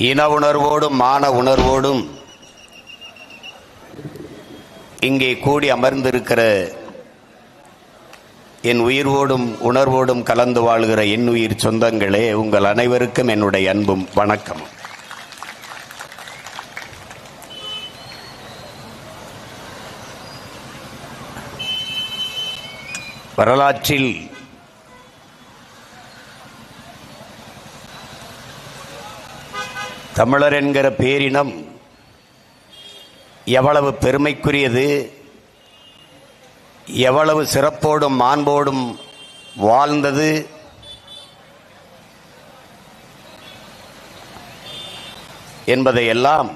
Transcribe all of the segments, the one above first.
இன உணர்வோடும் மான உணர்வோடும் இங்கே கூடி அமர்ந்திருக்கிற என் உயிர்வோடும் உணர்வோடும் கலந்து வாழ்கிற என் உயிர் சொந்தங்களே, உங்கள் அனைவருக்கும் என்னுடைய அன்பும் வணக்கமும். வரலாற்றில் தமிழர் என்கிற பேரினம் எவ்வளவு பெருமைக்குரியது, எவ்வளவு சிறப்போடும் மாண்போடும் வாழ்ந்தது என்பதையெல்லாம்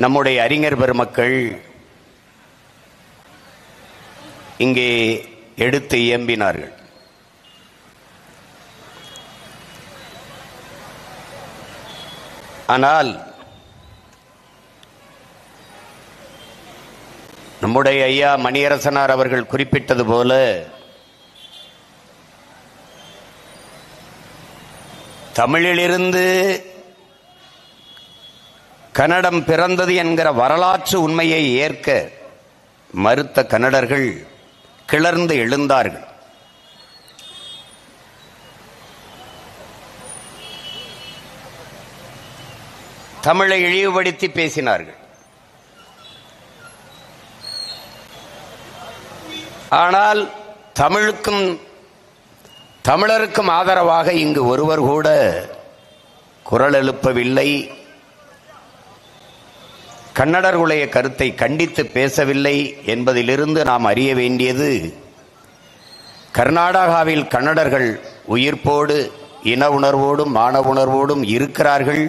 நம்முடைய அறிஞர் பெருமக்கள் இங்கே எடுத்து இயம்பினார்கள். ஆனால் நம்முடைய ஐயா மணியரசனார் அவர்கள் குறிப்பிட்டது போல தமிழிலிருந்து கன்னடம் பிறந்தது என்கிற வரலாற்று உண்மையை ஏற்க மறுத்த கன்னடர்கள் கிளர்ந்து எழுந்தார்கள். தமிழை இழிவுபடுத்தி பேசினார்கள். ஆனால் தமிழுக்கும் தமிழருக்கும் ஆதரவாக இங்கு ஒருவர் கூட குரல் எழுப்பவில்லை. கன்னடர்களுடைய கருத்தை கண்டித்து பேசவில்லை என்பதிலிருந்து நாம் அறிய வேண்டியது, கர்நாடகாவில் கன்னடர்கள் உயிர்ப்போடு இன உணர்வோடும் மான உணர்வோடும் இருக்கிறார்கள்,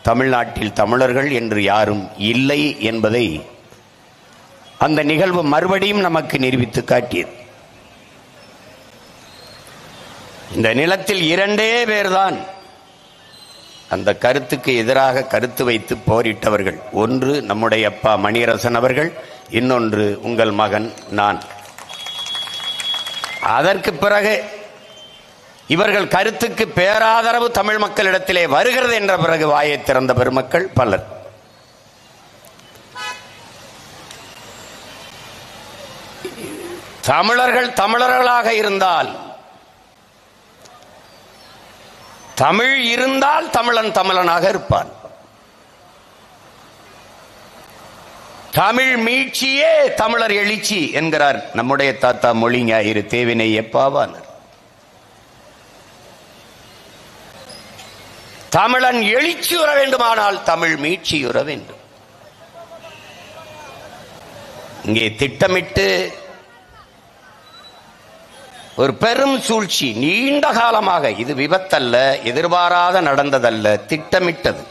தமிழ்நாட்டில் தமிழர்கள் என்று யாரும் இல்லை என்பதை அந்த நிகழ்வு மறுபடியும் நமக்கு நிரூபித்து காட்டியது. இந்த நிலத்தில் இரண்டே பேர்தான் அந்த கருத்துக்கு எதிராக கருத்து வைத்து போரிட்டவர்கள். ஒன்று நம்முடைய அப்பா மணியரசன் அவர்கள், இன்னொன்று உங்கள் மகன் நான். அதற்கு பிறகு இவர்கள் கருத்துக்கு பேராதரவு தமிழ் மக்களிடத்திலே வருகிறது என்ற பிறகு வாயை திறந்த பெருமக்கள் பலர். தமிழர்கள் தமிழர்களாக இருந்தால், தமிழ் இருந்தால் தமிழன் தமிழனாக இருப்பான். தமிழ் மீட்சியே தமிழர் எழுச்சி என்கிறார் நம்முடைய தாத்தா மொழி ஞாயிறு தேவினை எப்பாவானர். தமிழன் எழுச்சியுற வேண்டுமானால் தமிழ் மீட்சியுற வேண்டும். இங்கே திட்டமிட்டு ஒரு பெரும் சூழ்ச்சி, நீண்ட காலமாக, இது விபத்தல்ல, எதிர்பாராத நடந்ததல்ல, திட்டமிட்டது.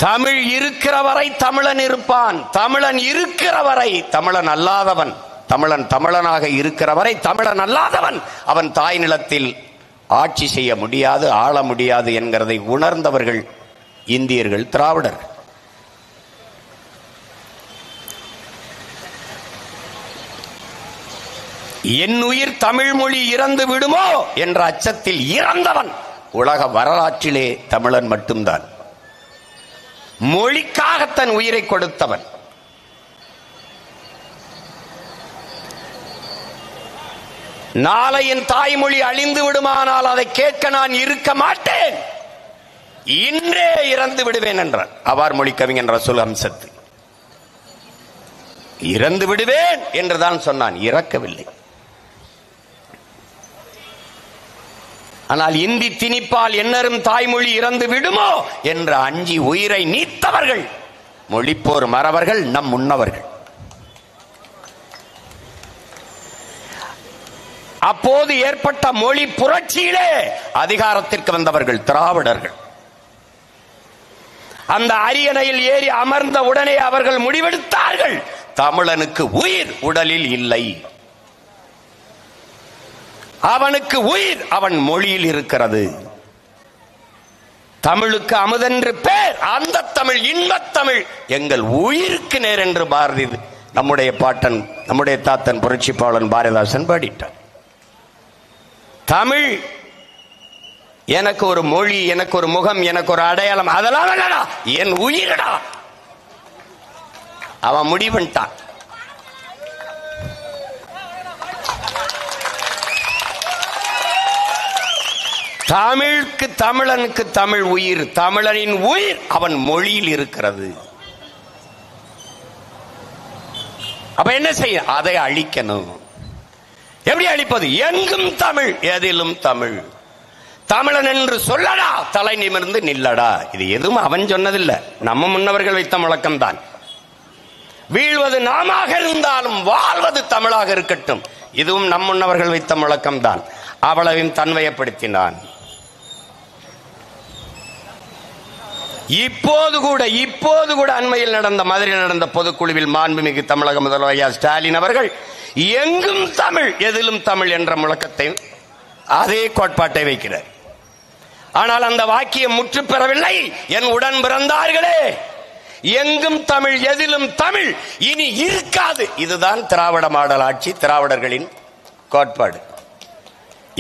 தமிழ் இருக்கிற வரை தமிழன் இருப்பான், தமிழன் இருக்கிற வரை தமிழன் அல்லாதவன், தமிழன் தமிழனாக இருக்கிற வரை தமிழன் அல்லாதவன் அவன் தாய் நிலத்தில் ஆட்சி செய்ய முடியாது, ஆள முடியாது என்கிறதை உணர்ந்தவர்கள் இந்தியர்கள், திராவிடர்கள். என் உயிர் தமிழ் மொழி இறந்து விடுமோ என்ற அச்சத்தில் இறந்தவன் உலக வரலாற்றிலே தமிழன் மட்டும்தான். மொழிக்காக தன் உயிரை கொடுத்தவன். நாளை என் தாய்மொழி அழிந்து விடுமானால் அதை கேட்க நான் இருக்க மாட்டேன், இன்றே இறந்து விடுவேன் என்றார் அவார் மொழி கவிஞன் ரசூல் ஹம்சத்து. இறந்து விடுவேன் என்றுதான் சொன்னான், இறக்கவில்லை. ஆனால் இந்தி திணிப்பால் என்னரும் தாய்மொழி இறந்து விடுமோ என்று அஞ்சி உயிரை நீத்தவர்கள் மொழிப்போர் மறவர்கள், நம் முன்னவர்கள். அப்போது ஏற்பட்ட மொழி புரட்சியிலே அதிகாரத்திற்கு வந்தவர்கள் திராவிடர்கள். அந்த அரியணையில் ஏறி அமர்ந்த உடனே அவர்கள் முடிவெடுத்தார்கள், தமிழனுக்கு உயிர் உடலில் இல்லை, அவனுக்கு உயிர் அவன் மொழியில் இருக்கிறது. தமிழுக்கு அமுதென்று பேர், அந்த தமிழ் இன்பத் தமிழ் எங்கள் உயிருக்கு நேர் என்று பாரதி, நம்முடைய பாட்டன், நம்முடைய தாத்தன் புரட்சிப்பாளன் பாரதிதாசன் பாடிட்டார். தமிழ் எனக்கு ஒரு மொழி, எனக்கு ஒரு முகம், எனக்கு ஒரு அடையாளம், அதெல்லாம் இல்லடா, என் உயிரடா. அவன் முடிவுட்டான். தமிழுக்கு, தமிழனுக்கு தமிழ் உயிர். தமிழனின் உயிர் அவன் மொழியில் இருக்கிறது. அப்ப என்ன செய்ய? அதை அழிக்கணும். எப்படி அழிப்பது? எங்கும் தமிழ், எதிலும் தமிழ். தமிழன் என்று சொல்லடா, தலை நிமிர்ந்து நில்லடா. இது எதுவும் அவன் சொன்னதில்லை, நம்ம முன்னவர்கள் வைத்த முழக்கம்தான். வீழ்வது நாமாக இருந்தாலும் வாழ்வது தமிழாக இருக்கட்டும், இதுவும் நம் முன்னவர்கள் வைத்த முழக்கம்தான். அவ்வளவையும் தன்மையப்படுத்தினான். இப்போது கூட அண்மையில் நடந்த, மதுரையில் நடந்த பொதுக்குழுவில் மாண்புமிகு தமிழக முதல்வர் ஸ்டாலின் அவர்கள் எங்கும் தமிழ், எதிலும் தமிழ் என்ற முழக்கத்தை, அதே கோட்பாட்டை வைக்கிறார். ஆனால் அந்த வாக்கியம் முற்று பெறவில்லை. என் உடன் பிறந்தார்களே, எங்கும் தமிழ், எதிலும் தமிழ் இனி இருக்காது. இதுதான் திராவிட மாடல் ஆட்சி, திராவிடர்களின் கோட்பாடு.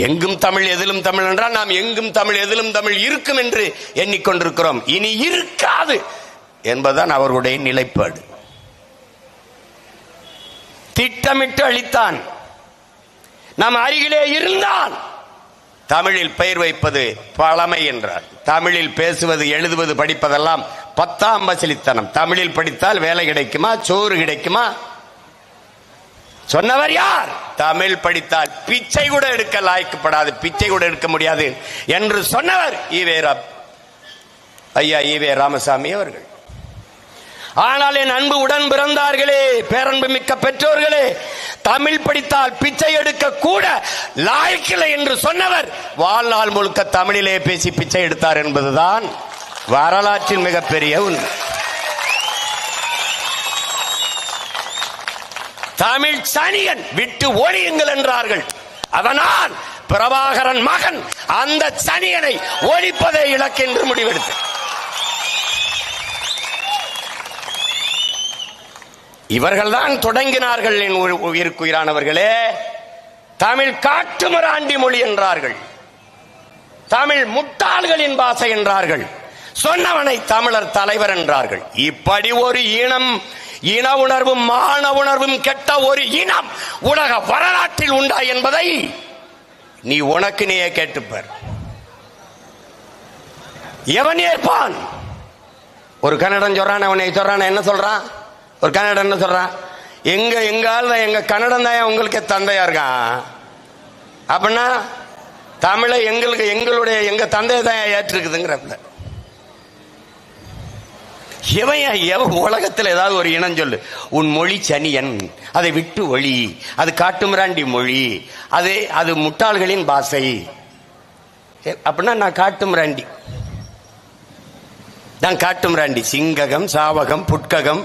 எங்கும் தமிழ், எதிலும் தமிழ் என்றால் நாம் எங்கும் தமிழ், எதிலும் தமிழ் இருக்கும் என்று எண்ணிக்கொண்டிருக்கிறோம். இனி இருக்காது என்பதுதான் அவர்களுடைய நிலைப்பாடு. திட்டமிட்டு அளித்தான். நாம் அருகிலே இருந்தால் தமிழில் பெயர் வைப்பது பழமை என்றார். தமிழில் பேசுவது, எழுதுவது, படிப்பதெல்லாம் 10ஆம் பசலித்தனம். தமிழில் படித்தால் வேலை கிடைக்குமா, சோறு கிடைக்குமா? சொன்னவர் யார்? தமிழ் படித்தால் பிச்சை கூட எடுக்க லாய்க்கப்படாது, பிச்சை கூட எடுக்க முடியாது என்று சொன்னவர் ஐயா ஈவே ராமசாமி அவர்கள். ஆனால் என் அன்பு உடன் பிறந்தார்களே, பேரன்பு மிக்க பெற்றோர்களே, தமிழ் படித்தால் பிச்சை எடுக்க கூட லாய்க்கில்லை என்று சொன்னவர் வாழ்நாள் முழுக்க தமிழிலே பேசி பிச்சை எடுத்தார் என்பதுதான் வரலாற்றின் மிகப்பெரிய உண்மை. தமிழ் சனியன் விட்டு ஒழியுங்கள் என்றார்கள். அதனால் பிரபாகரன் மகன் அந்த சனியனை ஒழிப்பதை இலக்கு என்று முடிவெடுத்து இவர்கள்தான் தொடங்கினார்கள். என் உயிருக்குயிரானவர்களே, தமிழ் காட்டுமிராண்டி மொழி என்றார்கள், தமிழ் முட்டாள்களின் பாஷை என்றார்கள், சொன்னவனை தமிழர் தலைவர் என்றார்கள். இப்படி ஒரு இன உணர்வும் மான உணர்வும் கெட்ட ஒரு இனம் உலக வரலாற்றில் உண்டா என்பதை நீ உனக்கு நீயே கேட்டுப்பார். எவன் ஏற்பான்? ஒரு கன்னடன் சொல்றான், அவனை சொல்றான், என்ன சொல்றான்? ஒரு கன்னடன் என்ன சொல்றான்? எங்க கன்னடம் தான் உங்களுக்கு தந்தையா இருக்கான். அப்படின்னா தமிழை எங்க தந்தையை தான் ஏற்றுக்குதுங்கிறப்ப எவன் உலகத்தில் ஏதாவது ஒரு இனம் சொல்லு, உன் மொழி சனியன், அதை விட்டு ஒளி, அது காட்டுமிராண்டி மொழி, அது முட்டாள்களின் பாஷை அப்படின்னா நான் காட்டுமிராண்டி. சிங்ககம், சாவகம், புட்ககம்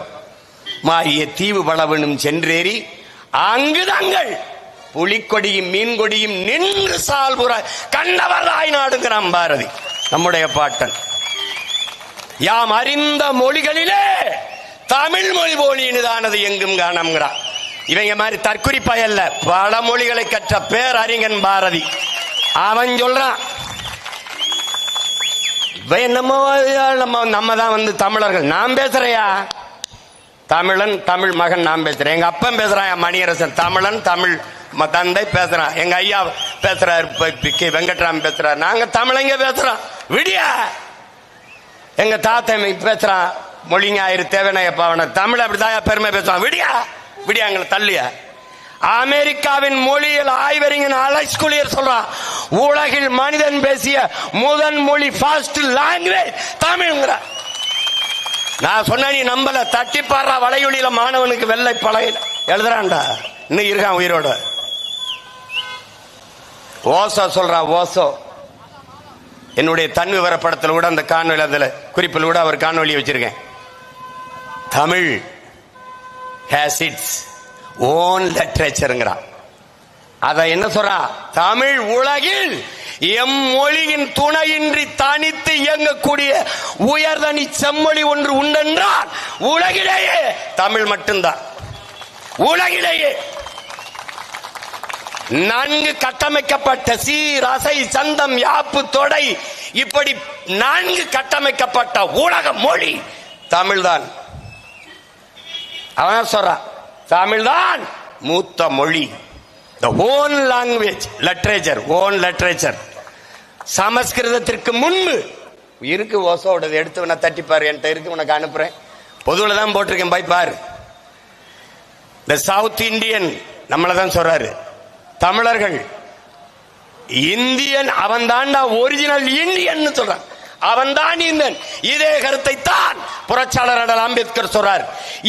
மாறிய தீவு பலவனும் சென்றேறி அங்கு தங்கள் புலிக்கொடியும் மீன் கொடியும் நின்று சால்புற கண்டவர் தாய் நாடுங்கிறான் பாரதி, நம்முடைய பாட்டன். யாம் அறிந்த மொழிகளிலே தமிழ் மொழி போலினுதானது எங்கும் காணம்ங்கிறான். இவங்க மாதிரி தற்குறிப்பாய் அல்ல, பல மொழிகளை கற்ற பேர் அறிஞன் பாரதி. அவன் சொல்றான், நம்ம தான் வந்து தமிழர்கள். நான் பேசுறையா தமிழன், தமிழ் மகன் நான் பேசுறேன். எங்க அப்பன் பேசுறான் மணியரசன், தமிழன், தமிழ் தந்தை பேசுறான். எங்க ஐயா பேசுறாரு, வெங்கட்ராம் பேசுறாரு. நாங்க தமிழங்க பேசுறோம். விடியா எங்க தாத்தா பேசுறான், மொழிஞாயிறு தேவனையப்பாவன தமிழ் அப்படிதான் பெருமை பேசுறான். விடியா எங்களை தள்ளியா. அமெரிக்காவின் மொழியில் ஆய்வறிஞன் அலெக்ஸ் குலியர் சொல்றான், உலகில் மனிதன் பேசிய முதன் மொழி ஃபாஸ்ட் லாங்குவேஜ் தமிழ்ங்கிற. நான் சொன்ன நீ நம்பல, தட்டி பாடுறா. வலையொலியில மாணவனுக்கு வெள்ளை பழைய எழுதுறான்டா, இன்னும் இருக்கான் உயிரோட. ஓசோ சொல்றா, ஓசோ என்னுடைய தன் விவரப்படத்தில் கூட அந்த காணொலி, அதுல குறிப்பில் கூட அவர் காணொலி வச்சிருக்கேன். Tamil has its own literature. அத என்ன சொல்றா? தமிழ் உலகில் எம் மொழியின் துணையின்றி தனித்து இயங்கக்கூடிய உயர்தனி செம்மொழி ஒன்று உண்டென்றால் உலகிலேயே தமிழ் மட்டும்தான். உலகிலேயே நன்கு கட்டமைக்கப்பட்ட சீர், அசை, சந்தம், யாப்பு, தொடை, இப்படி நன்கு கட்டமைக்கப்பட்ட உலக மொழி தமிழ்தான். அவன் சொல்றான், தமிழ்தான் மூத்த மொழி. The own language, literature, own literature. சமஸ்கிருதத்திற்கு முன்பு இருக்கு. ஓசோட எடுத்து வேணா தட்டிப்பாரு, என்கிட்ட இருக்கு, உனக்கு அனுப்புறேன். பொதுவில் தான் போட்டிருக்கேன், போய் பாரு. இந்த சவுத் இந்தியன் நம்மளை தான் சொல்றாரு. தமிழர்கள் இந்தியன், அவன் தான்டா ஒரிஜினல் இந்தியன் சொல்றான், அவன் தான் இந்தியன். இதே கருத்தை தான் புரட்சியாளர் அண்ணல் அம்பேத்கர் சொல்றார்.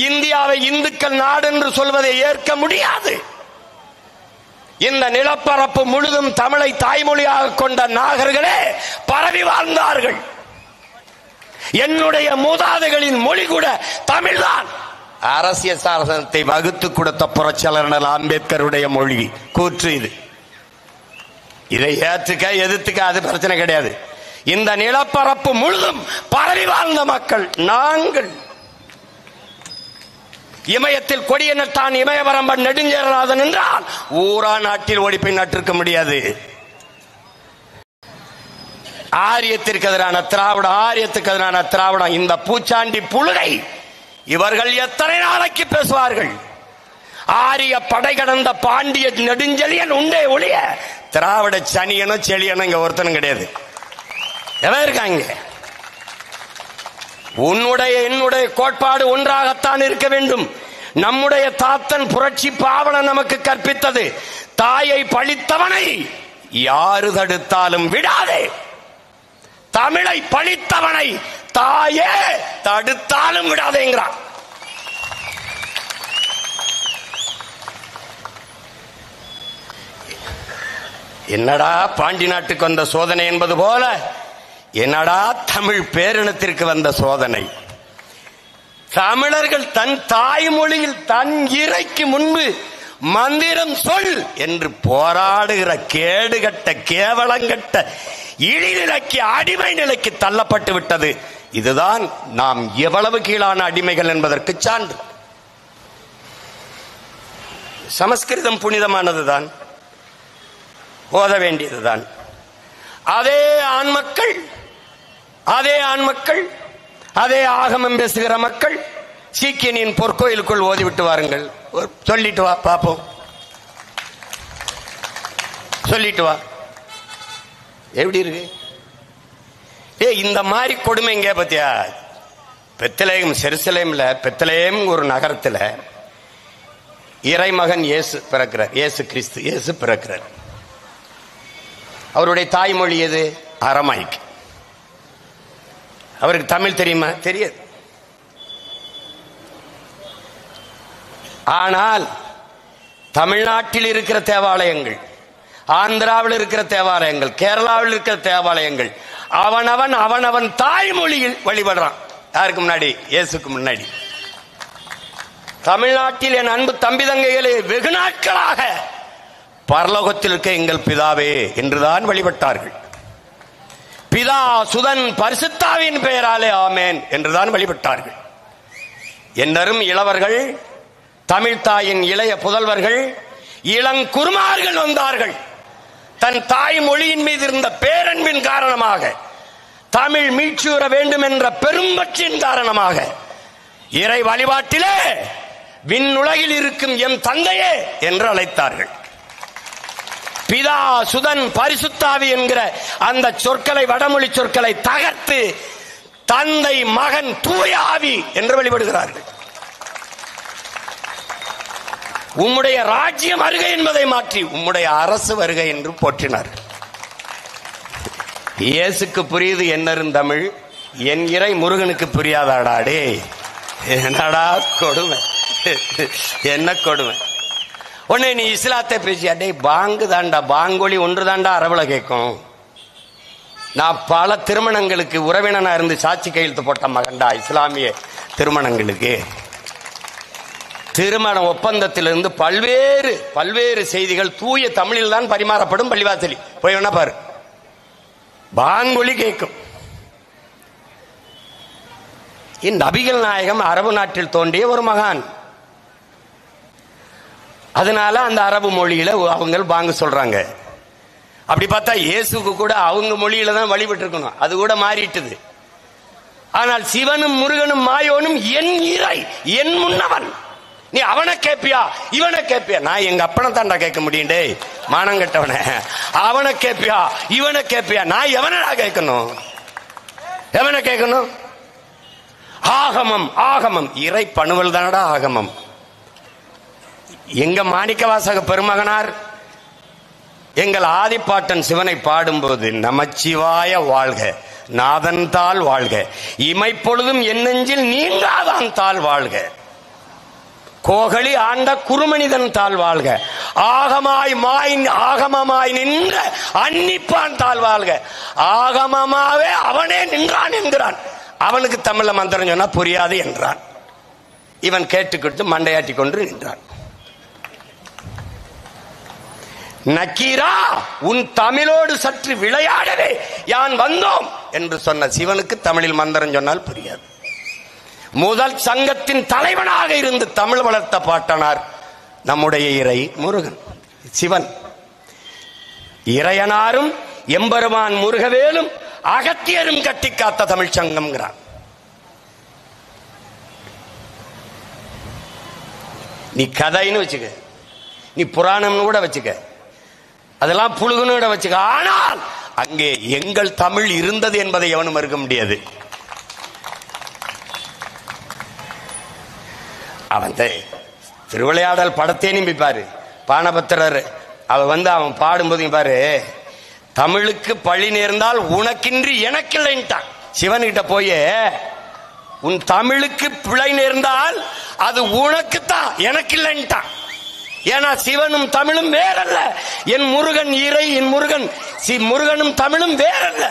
இந்தியாவை இந்துக்கள் நாடு என்று சொல்வதை ஏற்க முடியாது. இந்த நிலப்பரப்பு முழுதும் தமிழை தாய்மொழியாக கொண்ட நாகர்களே பரவி வாழ்ந்தார்கள். என்னுடைய மூதாதைகளின் மொழி கூட தமிழ்தான். அரசியல் சாசனத்தை வகுத்து கொடுத்த புரட்சியாளர் அண்ணல் அம்பேத்கருடைய மொழி கூற்று இது. இதை ஏற்றுக்க எதிர்த்துக்க அது பிரச்சனை கிடையாது. இந்த நிலப்பரப்பு முழுதும் பரவி வாழ்ந்த மக்கள் நாங்கள். இமயத்தில் கொடிய நட்டான் இமயவரம்பன் நெடுஞ்சேரநாதன் என்றால் ஊரா நாட்டில் ஓடிப்பை நட்டிருக்க முடியாது. ஆரியத்திற்கு எதிரான திராவிடம், ஆரியத்துக்கு எதிரான திராவிடம், இந்த பூச்சாண்டி புழுகை இவர்கள் எத்தனை நாளைக்கு பேசுவார்கள்? ஆரிய படை கடந்த பாண்டிய நெடுஞ்செழியன் உண்டே ஒழிய திராவிட சனியனும் செழியனும் இங்க ஒருத்தனும் கிடையாது. எவன் இருக்காங்க? உன்னுடைய என்னுடைய கோட்பாடு ஒன்றாகத்தான் இருக்க வேண்டும். நம்முடைய தாத்தன் புரட்சி பாவலன் நமக்கு கற்பித்தது, தாயை பழித்தவனை யாரு தடுத்தாலும் விடாதே, தமிழை பழித்தவனை தாயே தடுத்தாலும் விடாதேங்கிறான். என்னடா பாண்டி நாட்டுக்கு வந்த சோதனை என்பது போல என்னடா தமிழ் பேரினத்திற்கு வந்த சோதனை. தமிழர்கள் தன் தாய்மொழியில் தன் இறைக்கு முன்பு மந்திரம் சொல் என்று போராடுகிற கேடுகட்ட கேவலங்கட்ட இழிநிலைக்கு அடிமை நிலைக்கு தள்ளப்பட்டு விட்டது. இதுதான் நாம் எவ்வளவு கீழான அடிமைகள் என்பதற்கு சான்று. சமஸ்கிருதம் புனிதமானதுதான், ஓத வேண்டியதுதான். அதே ஆண்மக்கள் அதே ஆகமம் பேசுகிற மக்கள் சீக்கியனின் பொற்கோயிலுக்குள் ஓதிவிட்டு வாருங்கள், சொல்லிட்டு வா பாப்போம், சொல்லிட்டு வா. எப்படி இருக்கு? இந்த மாதிரி கொடுமை எங்க பத்தியா? பெத்லகேம், செருசலேம்ல பெத்லகேம் ஒரு நகரத்துல இறைமகன் இயேசு பிறக்கிறார். இயேசு கிறிஸ்து இயேசு பிறக்கிறார். அவருடைய தாய்மொழி எது? அரமாய்க். அவருக்கு தமிழ் தெரியுமா? தெரியாது. ஆனால் தமிழ்நாட்டில் இருக்கிற தேவாலயங்கள், ஆந்திராவில் இருக்கிற தேவாலயங்கள், கேரளாவில் இருக்கிற தேவாலயங்கள் அவனவன் தாய்மொழியில் வழிபடுறான். யாருக்கு முன்னாடி? இயேசுக்கு முன்னாடி. தமிழ்நாட்டில் என் அன்பு தம்பி தங்கைகளே, வெகு நாட்களாக பரலோகத்தில் இருக்க எங்கள் பிதாவே என்றுதான் வழிபட்டார்கள். பிதா சுதன் பரிசுத்தாவின் பெயராலே ஆமேன் என்றுதான் வழிபட்டார்கள். என்னரும் இளவர்கள், தமிழ் தாயின் இளைய புதல்வர்கள், இளங்குருமார்கள் வந்தார்கள். தன் தாய் மொழியின் மீது இருந்த பேரன்பின் காரணமாக, தமிழ் மீட்சியுற வேண்டும் என்ற பெரும்பற்றின் காரணமாக இறை வழிபாட்டிலே விண்ணுலகில் இருக்கும் எம் தந்தையே என்று அழைத்தார்கள். பிதா சுதன் பரிசுத்தாவி என்கிற அந்த சொற்களை, வடமொழி சொற்களை தகர்த்து தந்தை மகன் தூயாவி என்று வழிபடுகிறார்கள். உம்முடைய ராஜ்யம் வருகை என்பதை மாற்றி உம்முடைய அரசு வருகை என்று போற்றினார். இயேசுக்கு புரியுது என்னரும் தமிழ், என் இறை முருகனுக்கு புரியாதாடாடே. என்னடா கொடுமை, என்ன கொடுமை. உடனே நீ இஸ்லாத்தை பேசியாடே, பாங்கு தாண்டா, பாங்கொலி ஒன்று தாண்டா அரபுல கேட்கும். நான் பல திருமணங்களுக்கு உறவினனா இருந்து சாட்சி கையெழுத்து போட்ட மகன்டா. இஸ்லாமிய திருமணங்களுக்கு, திருமண ஒப்பந்தத்திலிருந்து பல்வேறு செய்திகள் தூய தமிழில் தான் பரிமாறப்படும். பள்ளிவாசலி போய் வேணா பாரு, பாங்கொலி கேட்கும். நபிகள் நாயகம் அரபு நாட்டில் தோன்றிய ஒரு மகான். அதனால அந்த அரபு மொழியில அவங்க பாங்கு சொல்றாங்க. அப்படி பார்த்தா இயேசுக்கு கூட அவங்க மொழியில தான் வழிபட்டு இருக்கணும், அது கூட மாறிட்டுது. ஆனால் சிவனும் முருகனும் மாயோனும் என் இறை, என் முன்னவன். நீ அவனை கேப்பியா இவனை கேப்பியா? நான் எங்க அப்பனை தாண்டா கேட்க முடியும், டே மானம் கட்டவன. அவனை கேப்பியா இவனை கேப்பியா? நான் எவனடா கேட்கணும், எவனை கேட்கணும்? ஆகமம், ஆகமம் இறை பணுவல் தானடா ஆகமம். எங்க மாணிக்கவாசக பெருமகனார் எங்கள் ஆதிப்பாட்டன் சிவனை பாடும்போது நமச்சிவாய வாழ்க, நாதன் தாள் வாழ்க, இமைப்பொழுதும் என் நெஞ்சில் நீங்காதான் தாள் வாழ்க, கோகலி ஆண்ட குருமனிதன் தாள் வாழ்க, ஆகமமாய் நின்ற அன்னிப்பான் தாள் வாழ்க. ஆகமமாவே அவனே நின்றான் என்கிறான். அவனுக்கு தமிழ்ல மந்திரம் சொன்னா புரியாது என்றான். இவன் கேட்டுக்கிட்டு மண்டையாட்டி கொண்டு நின்றான். நக்கீரா, உன் தமிழோடு சற்று விளையாடவே யான் வந்தோம் என்று சொன்ன சிவனுக்கு தமிழில் மந்திரம் சொன்னால் புரியாது. முதல் சங்கத்தின் தலைவனாக இருந்து தமிழ் வளர்த்த பாட்டனார் நம்முடைய இறை முருகன் சிவன். இறையனாரும் எம்பெருமான் முருகவேலும் அகத்தியரும் கட்டி காத்த தமிழ் சங்கம்ங்கிறான். நீ கதைன்னு வச்சுக்க, நீ புராணம்னு கூட வச்சுக்க, அதெல்லாம் புழுகுன்னு வச்சுக்க. ஆனால் அங்கே எங்கள் தமிழ் இருந்தது என்பதை எவனும் மறுக்க முடியாது. அவன் திருவிளையாடல் படத்தே நம்பி பாரு, பானபத்திரர் அவன் அவன் பாடும்போது பாரு, தமிழுக்கு பழி நேர்ந்தால் உனக்கின்றி எனக்கில்லைன்ட்டான். சிவன்கிட்ட போய் உன் தமிழுக்கு பிழை நேர்ந்தால் அது உனக்குத்தான் எனக்கில்லைன்ட்டான். ஏன்னா சிவனும் தமிழும் வேறல்ல. என் முருகன் இறை, என் முருகன் முருகனும் தமிழும் வேறல்ல.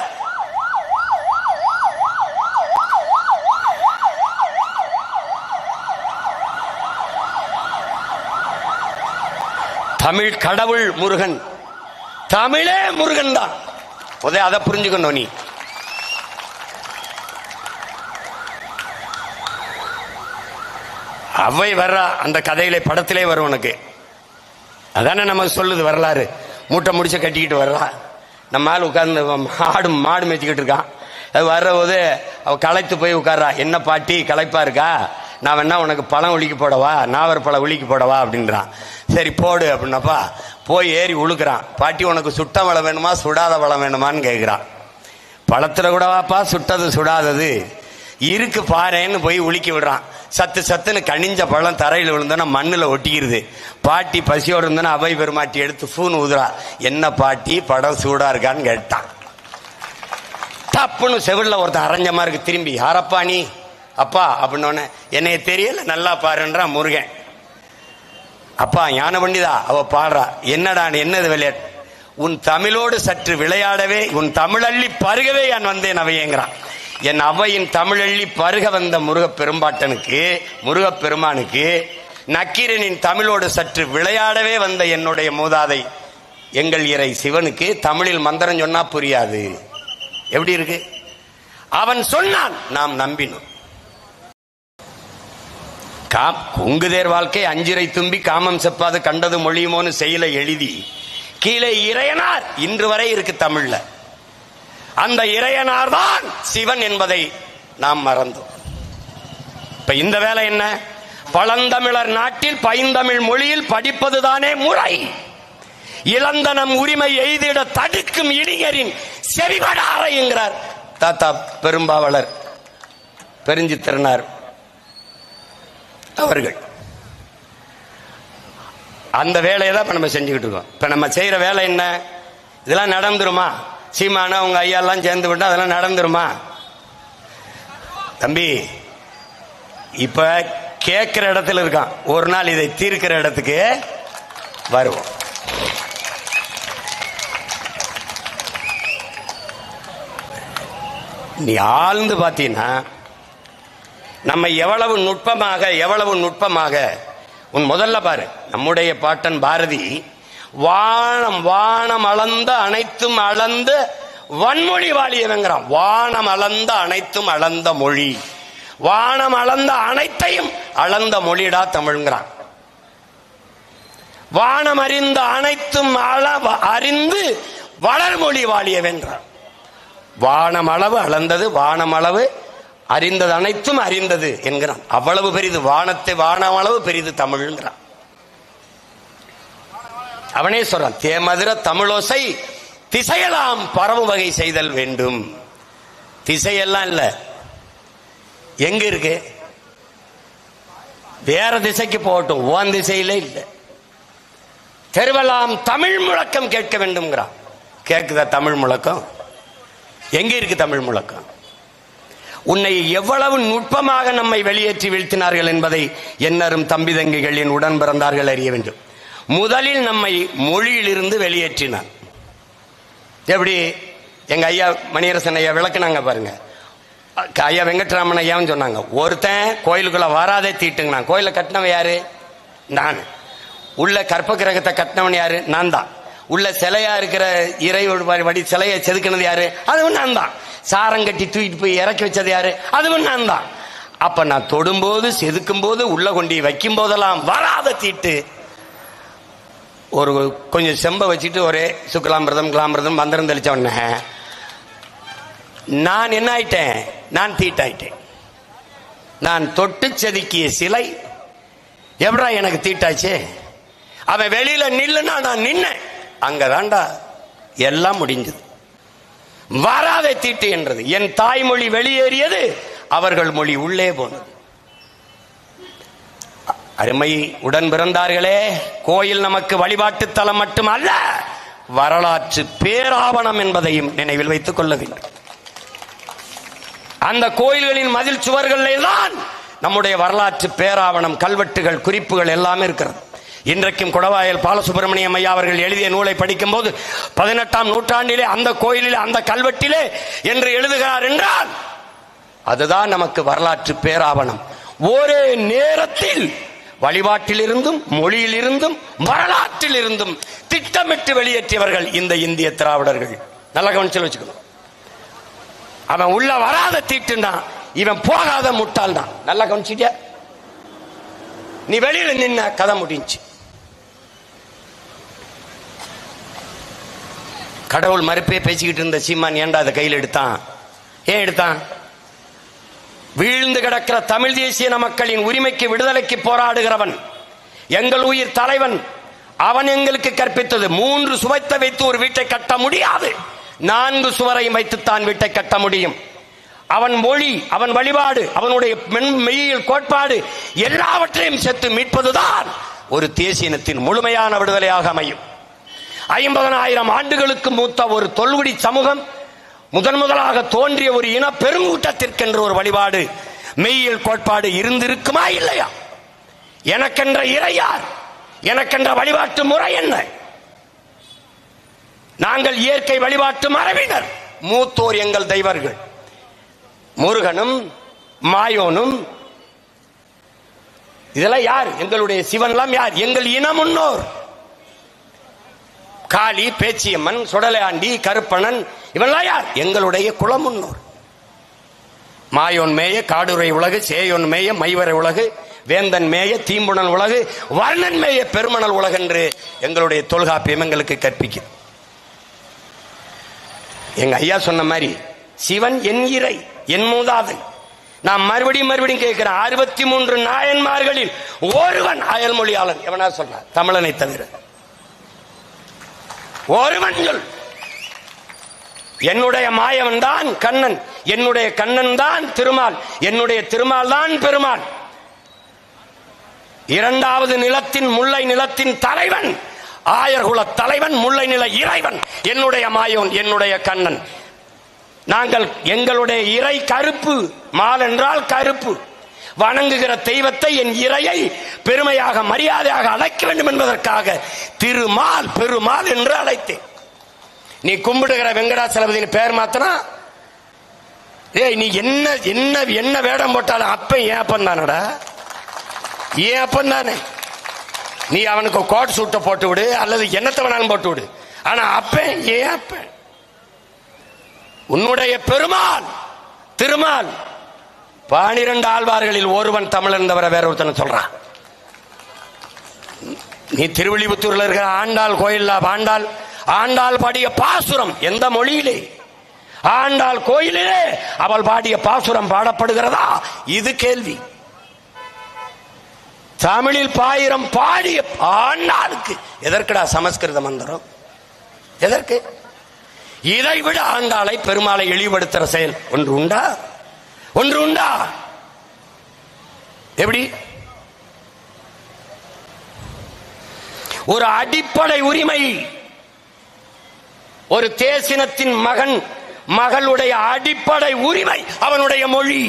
தமிழ் கடவுள் முருகன், தமிழே முருகன் தான். அதை புரிஞ்சுக்கணும். நீ அவை வர்ற அந்த கதையிலே படத்திலே வரும் உனக்கு. அதானே நம்ம சொல்லுது வரலாறு. மூட்டை முடிச்ச கட்டிக்கிட்டு வர்றா, நம்ம ஆள் உட்கார்ந்து மாடு மேய்ச்சிக்கிட்டு இருக்கான். அது வர்றபோது அவ களைத்து போய் உட்கார்றா. என்ன பாட்டி களைப்பா இருக்கா, நான் வேணா உனக்கு பழம் உளிக்கி போடவா, நாவர் பழம் உளிக்கி போடவா அப்படின்றான். சரி போடு அப்படின்னப்பா போய் ஏறி உழுக்கிறான். பாட்டி உனக்கு சுட்ட பழம் வேணுமா சுடாத பழம் வேணுமான்னு கேட்கிறான். பழத்துல கூடவாப்பா சுட்டது சுடாதது இருக்கு பாருன்னு போய் உலுக்கி விடுறான். சத்து சத்துன்னு கனிஞ்ச பழம் தரையில் விழுந்தோன்னா மண்ணுல ஒட்டிக்கிறது. பாட்டி பசியோடு இருந்தோன்னா அவை பெருமாட்டி எடுத்து ஃபூன் ஊதுறா. என்ன பாட்டி படம் சூடா இருக்கான்னு கேட்டான். தப்புன்னு செவிலில் ஒருத்தன் அரைஞ்ச மாதிரி இருக்கு. திரும்பி யாரப்பா நீ அப்பா அப்படின்னோடனே என்னைய தெரியல நல்லா பாருன்றான் முருகன். அப்பா ஞான பண்டிதா அவ பாடுறா. என்னடா என்னது விளையாட்டு, உன் தமிழோடு சற்று விளையாடவே உன் தமிழள்ளி பருகவே நான் வந்தேன் அவையேங்கிறான். என் அவையின் தமிழள்ளி பருக வந்த முருகப்பெருமானுக்கு நக்கீரனின் தமிழோடு சற்று விளையாடவே வந்த என்னுடைய மூதாதை எங்கள் இறை சிவனுக்கு தமிழில் மந்திரம் சொன்னா புரியாது. எப்படி இருக்கு? அவன் சொன்னான், நாம் நம்பினோம். கொங்குதேர் வாழ்க்கை அஞ்சிரை தும்பி காமம் செப்பாது கண்டது மொழியுமோன்னு செயலை எழுதி கீழே இறையனார் இன்று வரை இருக்கு தமிழ்ல. அந்த இறையனார் தான் சிவன் என்பதை நாம் மறந்தோம். இப்ப இந்த வேலை என்ன? பழந்தமிழர் நாட்டில் பைந்தமிழ் மொழியில் படிப்பதுதானே முறை. இழந்த நம் உரிமை எய்திட தடுக்கும் இளைஞரின் செவிவடாரைங்கிறார் தாத்தா பெரும்பாவலர் பெருஞ்சித்திரனார் அவர்கள். அந்த வேலையை தான் இப்ப நம்ம செஞ்சுக்கிட்டு இருக்கோம். இப்ப நம்ம செய்யற வேலை என்ன? இதெல்லாம் நடந்துருமா? சீமான உங்க ஐயா எல்லாம் சேர்ந்து விட்டா அதெல்லாம் நடந்துருமா? தம்பி இப்ப கேட்கிற இடத்துல இருக்கான். ஒரு நாள் இதை தீர்க்கிற இடத்துக்கு வருவோம். நீ ஆழ்ந்து பார்த்தீங்கன்னா நம்ம எவ்வளவு நுட்பமாக உன் முதல்ல பாரு. நம்முடைய பாட்டன் பாரதி வானம் அளந்த அனைத்தும் அளந்த வன்மொழி வாழியவங்கிறான். வானம் அளந்த அனைத்தும் அளந்த மொழி, வானம் அளந்த அனைத்தையும் அளந்த மொழிடா தமிழ்ங்கிறான். வானம் அறிந்த அனைத்தும் அறிந்து வளர்மொழி வாழிய வென்றார். வானம் அளவு அளந்தது, வானம் அளவு அறிந்தது, அனைத்தும் அறிந்தது என்கிறான். அவ்வளவு பெரிது வானத்தை, வானம் அளவு பெரிது தமிழ்ங்கிறான். அவனே சொல்றான், தேமதுர தமிழோசை திசையெல்லாம் பரவும் வகை செய்தல் வேண்டும். திசையெல்லாம் இல்ல, எங்க இருக்கு? வேற திசைக்கு போகட்டும், ஓன் திசையில இல்ல. தெருவெல்லாம் தமிழ் முழக்கம் கேட்க வேண்டும்ங்கிறான். கேட்குதா தமிழ் முழக்கம்? எங்க இருக்கு தமிழ் முழக்கம்? உன்னை எவ்வளவு நுட்பமாக நம்மை வெளியேற்றி வீழ்த்தினார்கள் என்பதை எண்ணரும் தம்பி தங்கிகள், என் உடன் பிறந்தார்கள் அறிய வேண்டும். முதலில் நம்மை மொழியிலிருந்து வெளியேற்றினார். எப்படி? எங்க ஐயா மணியரசன் ஐயா விளக்குனாங்க பாருங்க. ஐயா வெங்கட்ராமன் ஐயாவும் சொன்னாங்க, ஒருத்தன் கோயிலுக்குள்ள வராதே தீட்டுங்க. நான் கோயில கட்டினவன் யாரு? நான். உள்ள கற்ப கிரகத்தை கட்டினவன் யாரு? நான் தான். உள்ள சிலையா இருக்கிற இறை வடி சிலையை செதுக்கினது யாரு? அதுவும் நான் தான். சாரம் கட்டி தூக்கிட்டு போய் இறக்கி வச்சது யாரு? அதுவும் நான் தான். அப்ப நான் தொடும்போது, செதுக்கும் போது, உள்ள கொண்டு வைக்கும் போதெல்லாம் வராத தீட்டு. ஒரு கொஞ்சம் செம்ப வச்சுட்டு ஒரே சுக்கலாம்பிரதம் கிளாம்பிரதம் மந்திரம் தெளிச்ச உடனே நான் என்ன ஆயிட்டேன்? நான் தீட்டாயிட்டேன். நான் தொட்டு செதுக்கிய சிலை எப்படா எனக்கு தீட்டாச்சு? அவன் வெளியில நில்லுன்னா நான் நின்னேன். அங்கதான்டா எல்லாம் முடிஞ்சது. வராத தீட்டு என்றது. என் தாய்மொழி வெளியேறியது, அவர்கள் மொழி உள்ளே போனது. அருமை உடன் பிறந்தார்களே, கோயில் நமக்கு வழிபாட்டு தலம் மட்டுமல்ல, வரலாற்று பேராவணம் என்பதையும் நினைவில் வைத்துக் கொள்ள வேண்டும். அந்த கோயில்களின் மதில் சுவர்களிலே தான் நம்முடைய வரலாற்று பேராவணம், கல்வெட்டுகள், குறிப்புகள் எல்லாமே இருக்கிறது. இன்றைக்கும் குடவாயல் பாலசுப்பிரமணியம் ஐயா அவர்கள் எழுதிய நூலை படிக்கும் போது 18ஆம் நூற்றாண்டிலே அந்த கோயிலிலே, அந்த கல்வெட்டிலே என்று எழுதுகிறார் என்றால் அதுதான் நமக்கு வரலாற்று பேராவணம். ஒரே நேரத்தில் வழிபாட்டிலிருந்தும், மொழியிலிருந்தும், வரலாற்றில் இருந்தும் திட்டமிட்டு வெளியேற்றியவர்கள் இந்த இந்திய திராவிடர்கள். நல்ல கவனிச்சு வச்சுக்கணும். அவன் உள்ள வராத தீட்டுனா இவன் போகாத முட்டாள் தான். நல்லா கவனிச்சிட்டியா? நீ வெளியில நின்ன கதை முடிஞ்சு. கடவுள் மறுப்பே பேசிக்கிட்டு இருந்த சீமான் ஏண்டா அதை கையில் எடுத்தான்? ஏன் எடுத்தான்? வீழ்ந்து கிடக்கிற தமிழ் தேசிய மக்களின் உரிமைக்கு, விடுதலைக்கு போராடுகிறவன், எங்கள் உயிர் தலைவன். அவன் எங்களுக்கு கற்பித்தது 3 சுவத்தை வைத்து ஒரு வீட்டை கட்ட முடியாது, 4 சுவரையும் வைத்துத்தான் வீட்டை கட்ட முடியும். அவன் மொழி, அவன் வழிபாடு, அவனுடைய மெய்யியல் கோட்பாடு எல்லாவற்றையும் சேர்த்து மீட்பதுதான் ஒரு தேசியனத்தின் முழுமையான விடுதலையாக அமையும். 50,000 ஆண்டுகளுக்கு மூத்த ஒரு தொல்குடி சமூகம், முதலாக தோன்றிய ஒரு இன பெருங்கூட்டத்திற்கென்று ஒரு வழிபாடு, மெய்யியல் கோட்பாடு இருந்திருக்குமா இல்லையா? எனக்கென்ற இறை யார்? எனக்கென்ற வழிபாட்டு முறை என்ன? நாங்கள் இயற்கை வழிபாட்டு மரபினர். மூத்தோர் எங்கள் தெய்வர்கள் முருகனும் மாயோனும். இதெல்லாம் யார்? எங்களுடைய சிவன்லாம் யார்? எங்கள் இன முன்னோர். காளி, பேச்சியம்மன், சுடலையாண்டி, கருப்பணன், இவெல்லாம் யார்? எங்களுடைய குல முன்னோர். மாயோன் மேய காடுரை உலகு, சேயோன் மேய மைவரை உலகு, வேந்தன் மேய தீம்புணன் உலகு, வர்ணன் மேய பெருமணல் உலகு என்று எங்களுடைய தொல்காப்பியம் எங்களுக்கு கற்பிக்கும். எங்க ஐயா சொன்ன மாதிரி சிவன் என் இறை, என் மூதாதை. நான் மறுபடியும் கேட்கிறேன், 63 நாயன்மார்களில் ஒருவன் அயல்மொழியாளன் எவனா சொன்னார்? தமிழனை தவிர ஒருவன் சொல். என்னுடைய மாயவன் தான் கண்ணன், என்னுடைய கண்ணன் தான் திருமால், என்னுடைய திருமால் தான் பெருமாள். 2வது நிலத்தின், முல்லை நிலத்தின் தலைவன், ஆயர்குல தலைவன், முல்லை நில இறைவன் என்னுடைய மாயோன், என்னுடைய கண்ணன். நாங்கள் எங்களுடைய இறை கருப்பு, மால் என்றால் கருப்பு. வணங்குகிற தெய்வத்தை, என் இறையை பெருமையாக மரியாதையாக அழைக்க வேண்டும் என்பதற்காக திருமால், பெருமாள் என்று அழைத்தேன். நீ கும்பிடுகிற வெங்கடாச்சலபதி பேர் மாத்தனா, ஏய் நீ என்ன என்ன என்ன வேடம் போட்டாலும் அப்ப ஏன் அப்பன் தானடா, ஏன் அப்பன் தானே. நீ அவனுக்கு கோட் சூட்டை போட்டு விடு, அல்லது என்னத்தை வேணாலும் போட்டு விடு, ஆனா அப்பன் ஏன் அப்பன்? உன்னுடைய பெருமாள் திருமால். 12 ஆழ்வார்களில் ஒருவன் தமிழன் தவிர வேற ஒருத்தனை சொல்றான். நீ திருவில்லிபுத்தூர்ல இருக்கிற ஆண்டாள் கோயில்ல ஆண்டாள் பாடிய பாசுரம் எந்த மொழியிலே? ஆண்டாள் கோயிலிலே அவள் பாடிய பாசுரம் பாடப்படுகிறதா? இது கேள்வி. தமிழில் பாயிரம் பாடிய ஆண்டாளுக்கு எதற்குடா சமஸ்கிருத மந்திரம்? எதற்கு? இதை விட ஆண்டாளை பெருமாளை இழிவுபடுத்துற செயல் ஒன்று உண்டா? ஒன்று உண்டா? எப்படி? ஒரு அடிப்படை உரிமை, ஒரு தேசினத்தின் மகளுடைய அடிப்படை உரிமை அவனுடைய மொழி.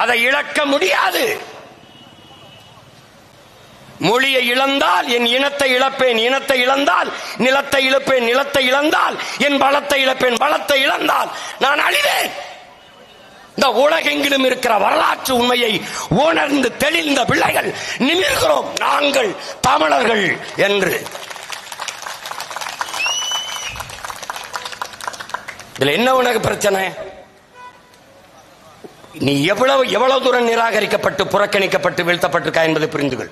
அதை இழக்க முடியாது. மொழியை இழந்தால் என் இனத்தை இழப்பேன், இனத்தை இழந்தால் நிலத்தை இழப்பேன், நிலத்தை இழந்தால் என் பலத்தை இழப்பேன், பலத்தை இழந்தால் நான் அழிவேன். இந்த உலகெங்கிலும் இருக்கிற வரலாற்று உண்மையை உணர்ந்து தெளிந்த பிள்ளைகள் நிமிர்கிறோம் நாங்கள் தமிழர்கள் என்று. இதுல என்ன உனக்கு பிரச்சனை? நீ எவ்வளவு தூரம் நிராகரிக்கப்பட்டு புறக்கணிக்கப்பட்டு வீழ்த்தப்பட்டிருக்கா என்பதை புரிந்துகள்.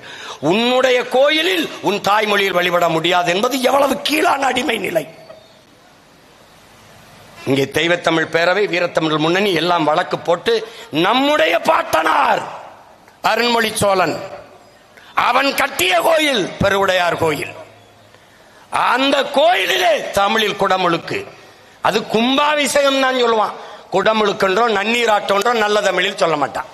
உன்னுடைய கோயிலில் உன் தாய்மொழியில் வழிபட முடியாது என்பது எவ்வளவு கீழான அடிமை நிலை. இங்கே தெய்வத்தமிழ் பேரவை, வீரத்தமிழ் முன்னணி எல்லாம் வழக்கு போட்டு நம்முடைய பாட்டனார் அருண்மொழி சோழன் அவன் கட்டிய கோயில் பெருவுடையார் கோயில், அந்த கோயிலிலே தமிழில் குடமுழுக்கு, அது கும்பாபிஷேகம் தான் சொல்லுவான். குடமுழுக்கன்றோ நன்னீராட்டோன்றோ நல்ல தமிழில் சொல்ல மாட்டான்.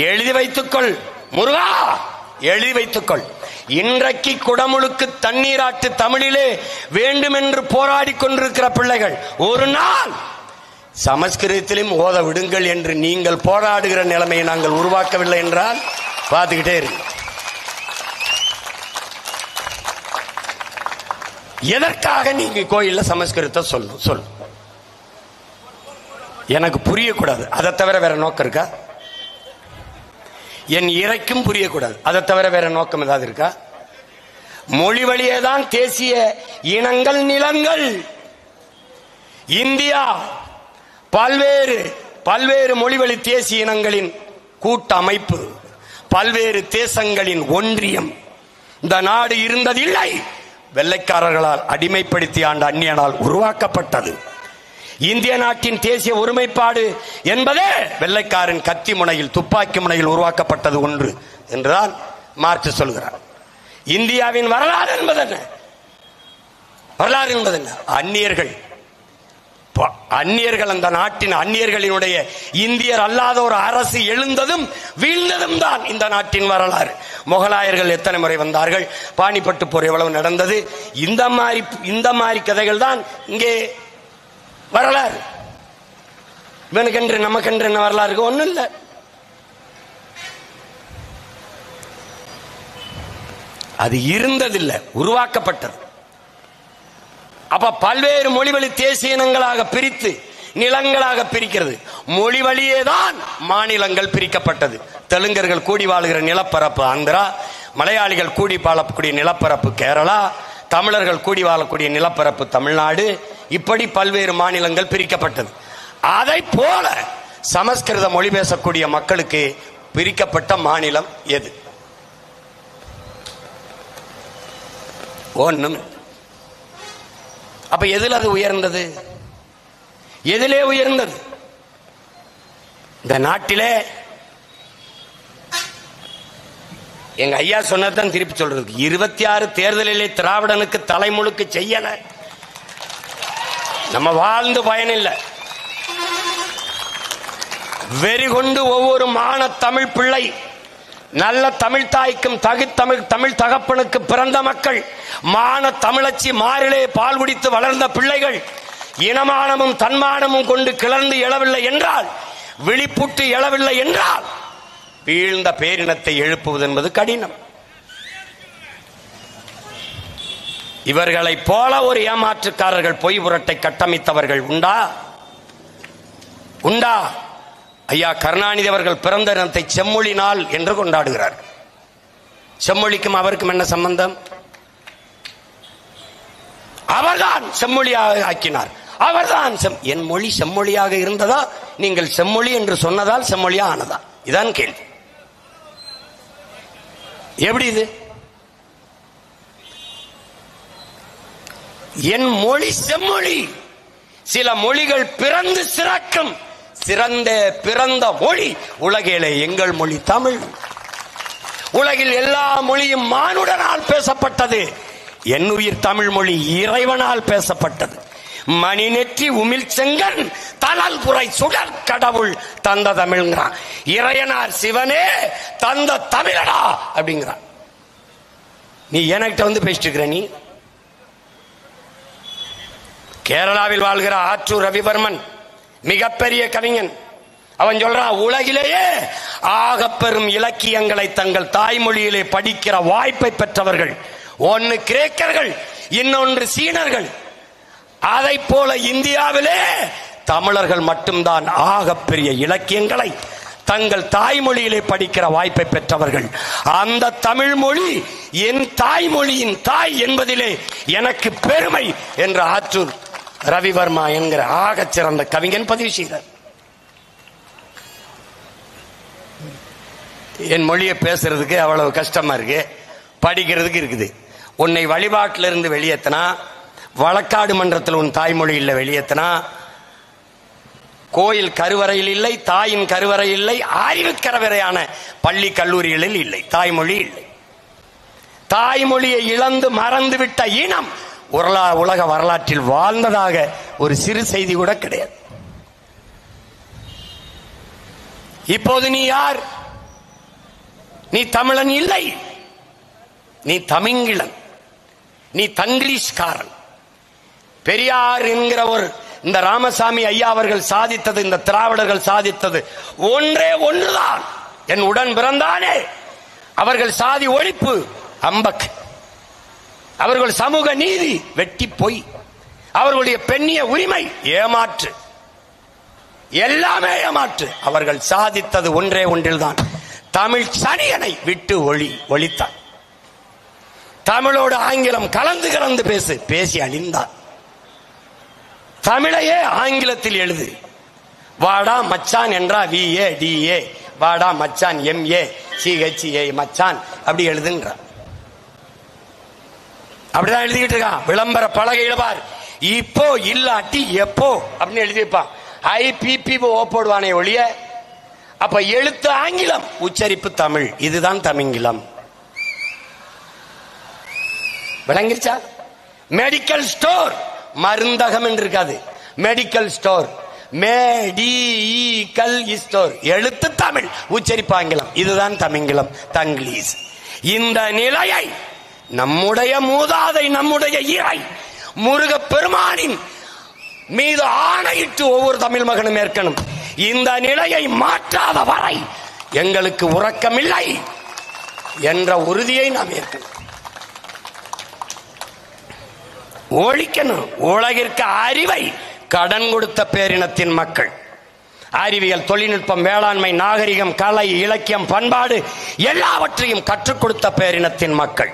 எழுதி வைத்துக்கொள் முருகா, எழுதி வைத்துக்கொள். இன்றைக்கு குடமுழுக்கு தண்ணீராட்டு தமிழிலே வேண்டுமென்று போராடி கொண்டிருக்கிற பிள்ளைகள் ஒரு நாள் சமஸ்கிருதத்திலும் ஓத விடுங்கள் என்று நீங்கள் போராடுகிற நிலைமையை நாங்கள் உருவாக்கவில்லை என்றால் பார்த்துக்கிட்டே இருக்கு. எதற்காக நீங்க கோயில்ல சமஸ்கிருதத்தை சொல்லு? எனக்கு புரியக்கூடாது, அதை தவிர வேற நோக்கம் இருக்கா? என் இறைக்கும் புரியக்கூடாது, அதை தவிர வேற நோக்கம் ஏதாவது இருக்கா? மொழி வழியேதான் தேசிய இனங்கள் நிலங்கள். இந்தியா பல்வேறு மொழிவழி தேசிய இனங்களின் கூட்டமைப்பு, பல்வேறு தேசங்களின் ஒன்றியம். இந்த நாடு இருந்ததில்லை, வெள்ளைக்காரர்களால் அடிமைப்படுத்தி ஆண்ட அந்நியனால் உருவாக்கப்பட்டது. இந்திய நாட்டின் தேசிய ஒருமைப்பாடு என்பதே வெள்ளைக்காரன் கத்தி முனையில், துப்பாக்கி முனையில் உருவாக்கப்பட்டது ஒன்று என்றுதான் மார்க்ஸ் சொல்கிறார். இந்தியாவின் வரலாறு என்பது என்ன? வரலாறு என்பது என்ன? அந்நியர்கள் அந்த நாட்டின் அந்நியர்களினுடைய இந்தியர் அல்லாத ஒரு அரசு எழுந்ததும் வீழ்ந்ததும் தான் இந்த நாட்டின் வரலாறு. முகலாயர்கள் எத்தனை முறை வந்தார்கள், பானிபட்டு போர் எவ்வளவு நடந்தது, இந்த மாதிரி கதைகள் தான் இங்கே வரலாறு. இவனுக்கென்று நமக்கென்று என்ன வரலாறு? ஒன்றும் இல்லை. அது இருந்ததில்லை, உருவாக்கப்பட்டது. அப்ப பல்வேறு மொழிவழி தேசிய இனங்களாக பிரித்து நிலங்களாக பிரிக்கிறது. மொழி வழியேதான் மாநிலங்கள் பிரிக்கப்பட்டது. தெலுங்கர்கள் கூடி வாழுகிற நிலப்பரப்பு ஆந்திரா, மலையாளிகள் கூடி வாழக்கூடிய நிலப்பரப்பு கேரளா, தமிழர்கள் கூடி வாழக்கூடிய நிலப்பரப்பு தமிழ்நாடு, இப்படி பல்வேறு மாநிலங்கள் பிரிக்கப்பட்டது. அதை போல சமஸ்கிருத மொழி பேசக்கூடிய மக்களுக்கு பிரிக்கப்பட்ட மாநிலம் எது? ஒண்ணும். அப்ப எதில் அது உயர்ந்தது? எதிலே உயர்ந்தது? இந்த நாட்டிலே எங்க ஐயா சொன்னதான் திருப்பி சொல்றது, 26 தேர்தலிலே திராவிடனுக்கு தலைமுழுக்கு செய்யல, நம்ம வாழ்ந்து பயனில்லை. வெறிகொண்டு ஒவ்வொரு மான தமிழ் பிள்ளை, நல்ல தமிழ் தாய்க்கும் தமிழ் தகப்பனுக்கு பிறந்த மக்கள், மான தமிழச்சி மாறிலே பால் குடித்து வளர்ந்த பிள்ளைகள் இனமானமும் தன்மானமும் கொண்டு கிளர்ந்து எழவில்லை என்றால், விழிப்புட்டு எழவில்லை என்றால், வீழ்ந்த பேரினத்தை எழுப்புவது என்பது கடினம். இவர்களை போல ஒரு ஏமாற்றுக்காரர்கள், பொய் புரட்டை கட்டமைத்தவர்கள் உண்டா? உண்டா? ஐயா கருணாநிதி அவர்கள் பிறந்த தினத்தை செம்மொழி நாள் என்று கொண்டாடுகிறார். செம்மொழிக்கும் அவருக்கும் என்ன சம்பந்தம்? அவர்தான் செம்மொழியாக ஆக்கினார். அவர்தான் என் மொழி செம்மொழியாக இருந்ததா, நீங்கள் செம்மொழி என்று சொன்னதால் செம்மொழியா ஆனதா? இதான் கேள்வி. எப்படி இது? என் மொழி செம்மொழி. சில மொழிகள் பிறந்து சிறக்கும். சிறந்த பிறந்த மொழி உலகிலே எங்கள் மொழி தமிழ். உலகில் எல்லா மொழியும் மானுடனால் பேசப்பட்டது. என் உயிர் தமிழ் மொழி இறைவனால் பேசப்பட்டது. மணி நெற்றி உமிழ் செங்கன் தளல் புரை சுடர் கடவுள் தந்த தமிழ்ங்கிறான். இறையனார் சிவனே தந்த தமிழடா அப்படிங்கிறான். நீ என்கிட்ட வந்து பேசிட்டு இருக்கிற. நீ கேரளாவில் வாழ்கிற ஆற்றூர் ரவிவர்மன் மிகப்பெரிய கவிஞன். அவன் சொல்றான், உலகிலேயே ஆகப்பெரும் இலக்கியங்களை தங்கள் தாய்மொழியிலே படிக்கிற வாய்ப்பை பெற்றவர்கள் ஒன்னு கிரேக்கர்கள், இன்னொன்று சீனர்கள். அதை போல இந்தியாவிலே தமிழர்கள் மட்டும்தான் ஆகப்பெரிய இலக்கியங்களை தங்கள் தாய்மொழியிலே படிக்கிற வாய்ப்பை பெற்றவர்கள். அந்த தமிழ் மொழி என் தாய்மொழியின் தாய் என்பதிலே எனக்கு பெருமை என்ற ஆற்றூர் ரவிவர்மா என்கிற ஆகச் சிறந்த கவிஞன் பதிவு செய்தார். என் மொழியை பேசுறதுக்கு அவ்வளவு கஷ்டமா இருக்கு, படிக்கிறதுக்கு இருக்குது. உன்னை வழிபாட்டிலிருந்து வெளியேற்றினா, வழக்காடு மன்றத்தில் உன் தாய்மொழி இல்லை வெளியேற்றினா, கோயில் கருவறையில் இல்லை, தாயின் கருவறை இல்லை, அறிவு கருவறையான பள்ளி கல்லூரிகளில் இல்லை, தாய்மொழி இல்லை. தாய்மொழியை இழந்து மறந்துவிட்ட இனம் உலக வரலாற்றில் வாழ்ந்ததாக ஒரு சிறு செய்தி கூட கிடையாது. இப்போது நீ யார்? நீ தமிழன் இல்லை, நீ தமிங்கிலன், நீ தங்கிலீஷ்காரன். பெரியார் என்கிற ஒரு இந்த ராமசாமி ஐயா அவர்கள் சாதித்தது, இந்த திராவிடர்கள் சாதித்தது ஒன்றே ஒன்றுதான். என் உடன் பிறந்தானே அவர்கள் சாதி ஒழிப்பு அம்பக், அவர்கள் சமூக நீதி வெட்டி பொய், அவர்களுடைய பெண்ணிய உரிமை ஏமாற்று, எல்லாமே ஏமாற்று. அவர்கள் சாதித்தது ஒன்றே ஒன்றில்தான், தமிழ் சனியனை விட்டு ஒழித்தான். தமிழோடு ஆங்கிலம் கலந்து கலந்து பேசி அழிந்தான். தமிழையே ஆங்கிலத்தில் எழுது. வாடா மச்சான் என்றா VA DA, வாடா மச்சான் MA CHA மச்சான் அப்படி எழுதுன்றான். அப்படிதான் எழுதிக்கிட்டு இருக்கான். விளம்பர பலகையில பார், இப்போ இல்லாட்டி எப்போ அப்படின்னு எழுதி வைப்பான். IPPO போடுவானே ஒழிய, அப்ப எழுத்து ஆங்கிலம், உச்சரிப்பு தமிழ். இதுதான் தமிங்கிலம். விளங்கிருச்சா? மெடிக்கல் ஸ்டோர், மருந்தகம் என்று இருக்காது, மெடிக்கல் ஸ்டோர். மேடிக்கல் ஸ்டோர், எழுத்து தமிழ், உச்சரிப்பு ஆங்கிலம். இதுதான் தமிங்கிலம், தங்கிலீஷ். இந்த நிலையை நம்முடைய மூதாதை, நம்முடைய இறை முருகப் பெருமானின் மீது ஆணையிட்டு ஒவ்வொரு தமிழ் மகனும் ஏற்கணும். இந்த நிலையை மாற்றாத வரை எங்களுக்கு உறக்கமில்லை என்ற உறுதியை நாம் ஏற்கணும், ஒழிக்கணும். உலகிற்கு அறிவை கடன் கொடுத்த பேரினத்தின் மக்கள், அறிவியல், தொழில்நுட்பம், வேளாண்மை, நாகரிகம், கலை, இலக்கியம், பண்பாடு எல்லாவற்றையும் கற்றுக் கொடுத்த பேரினத்தின் மக்கள்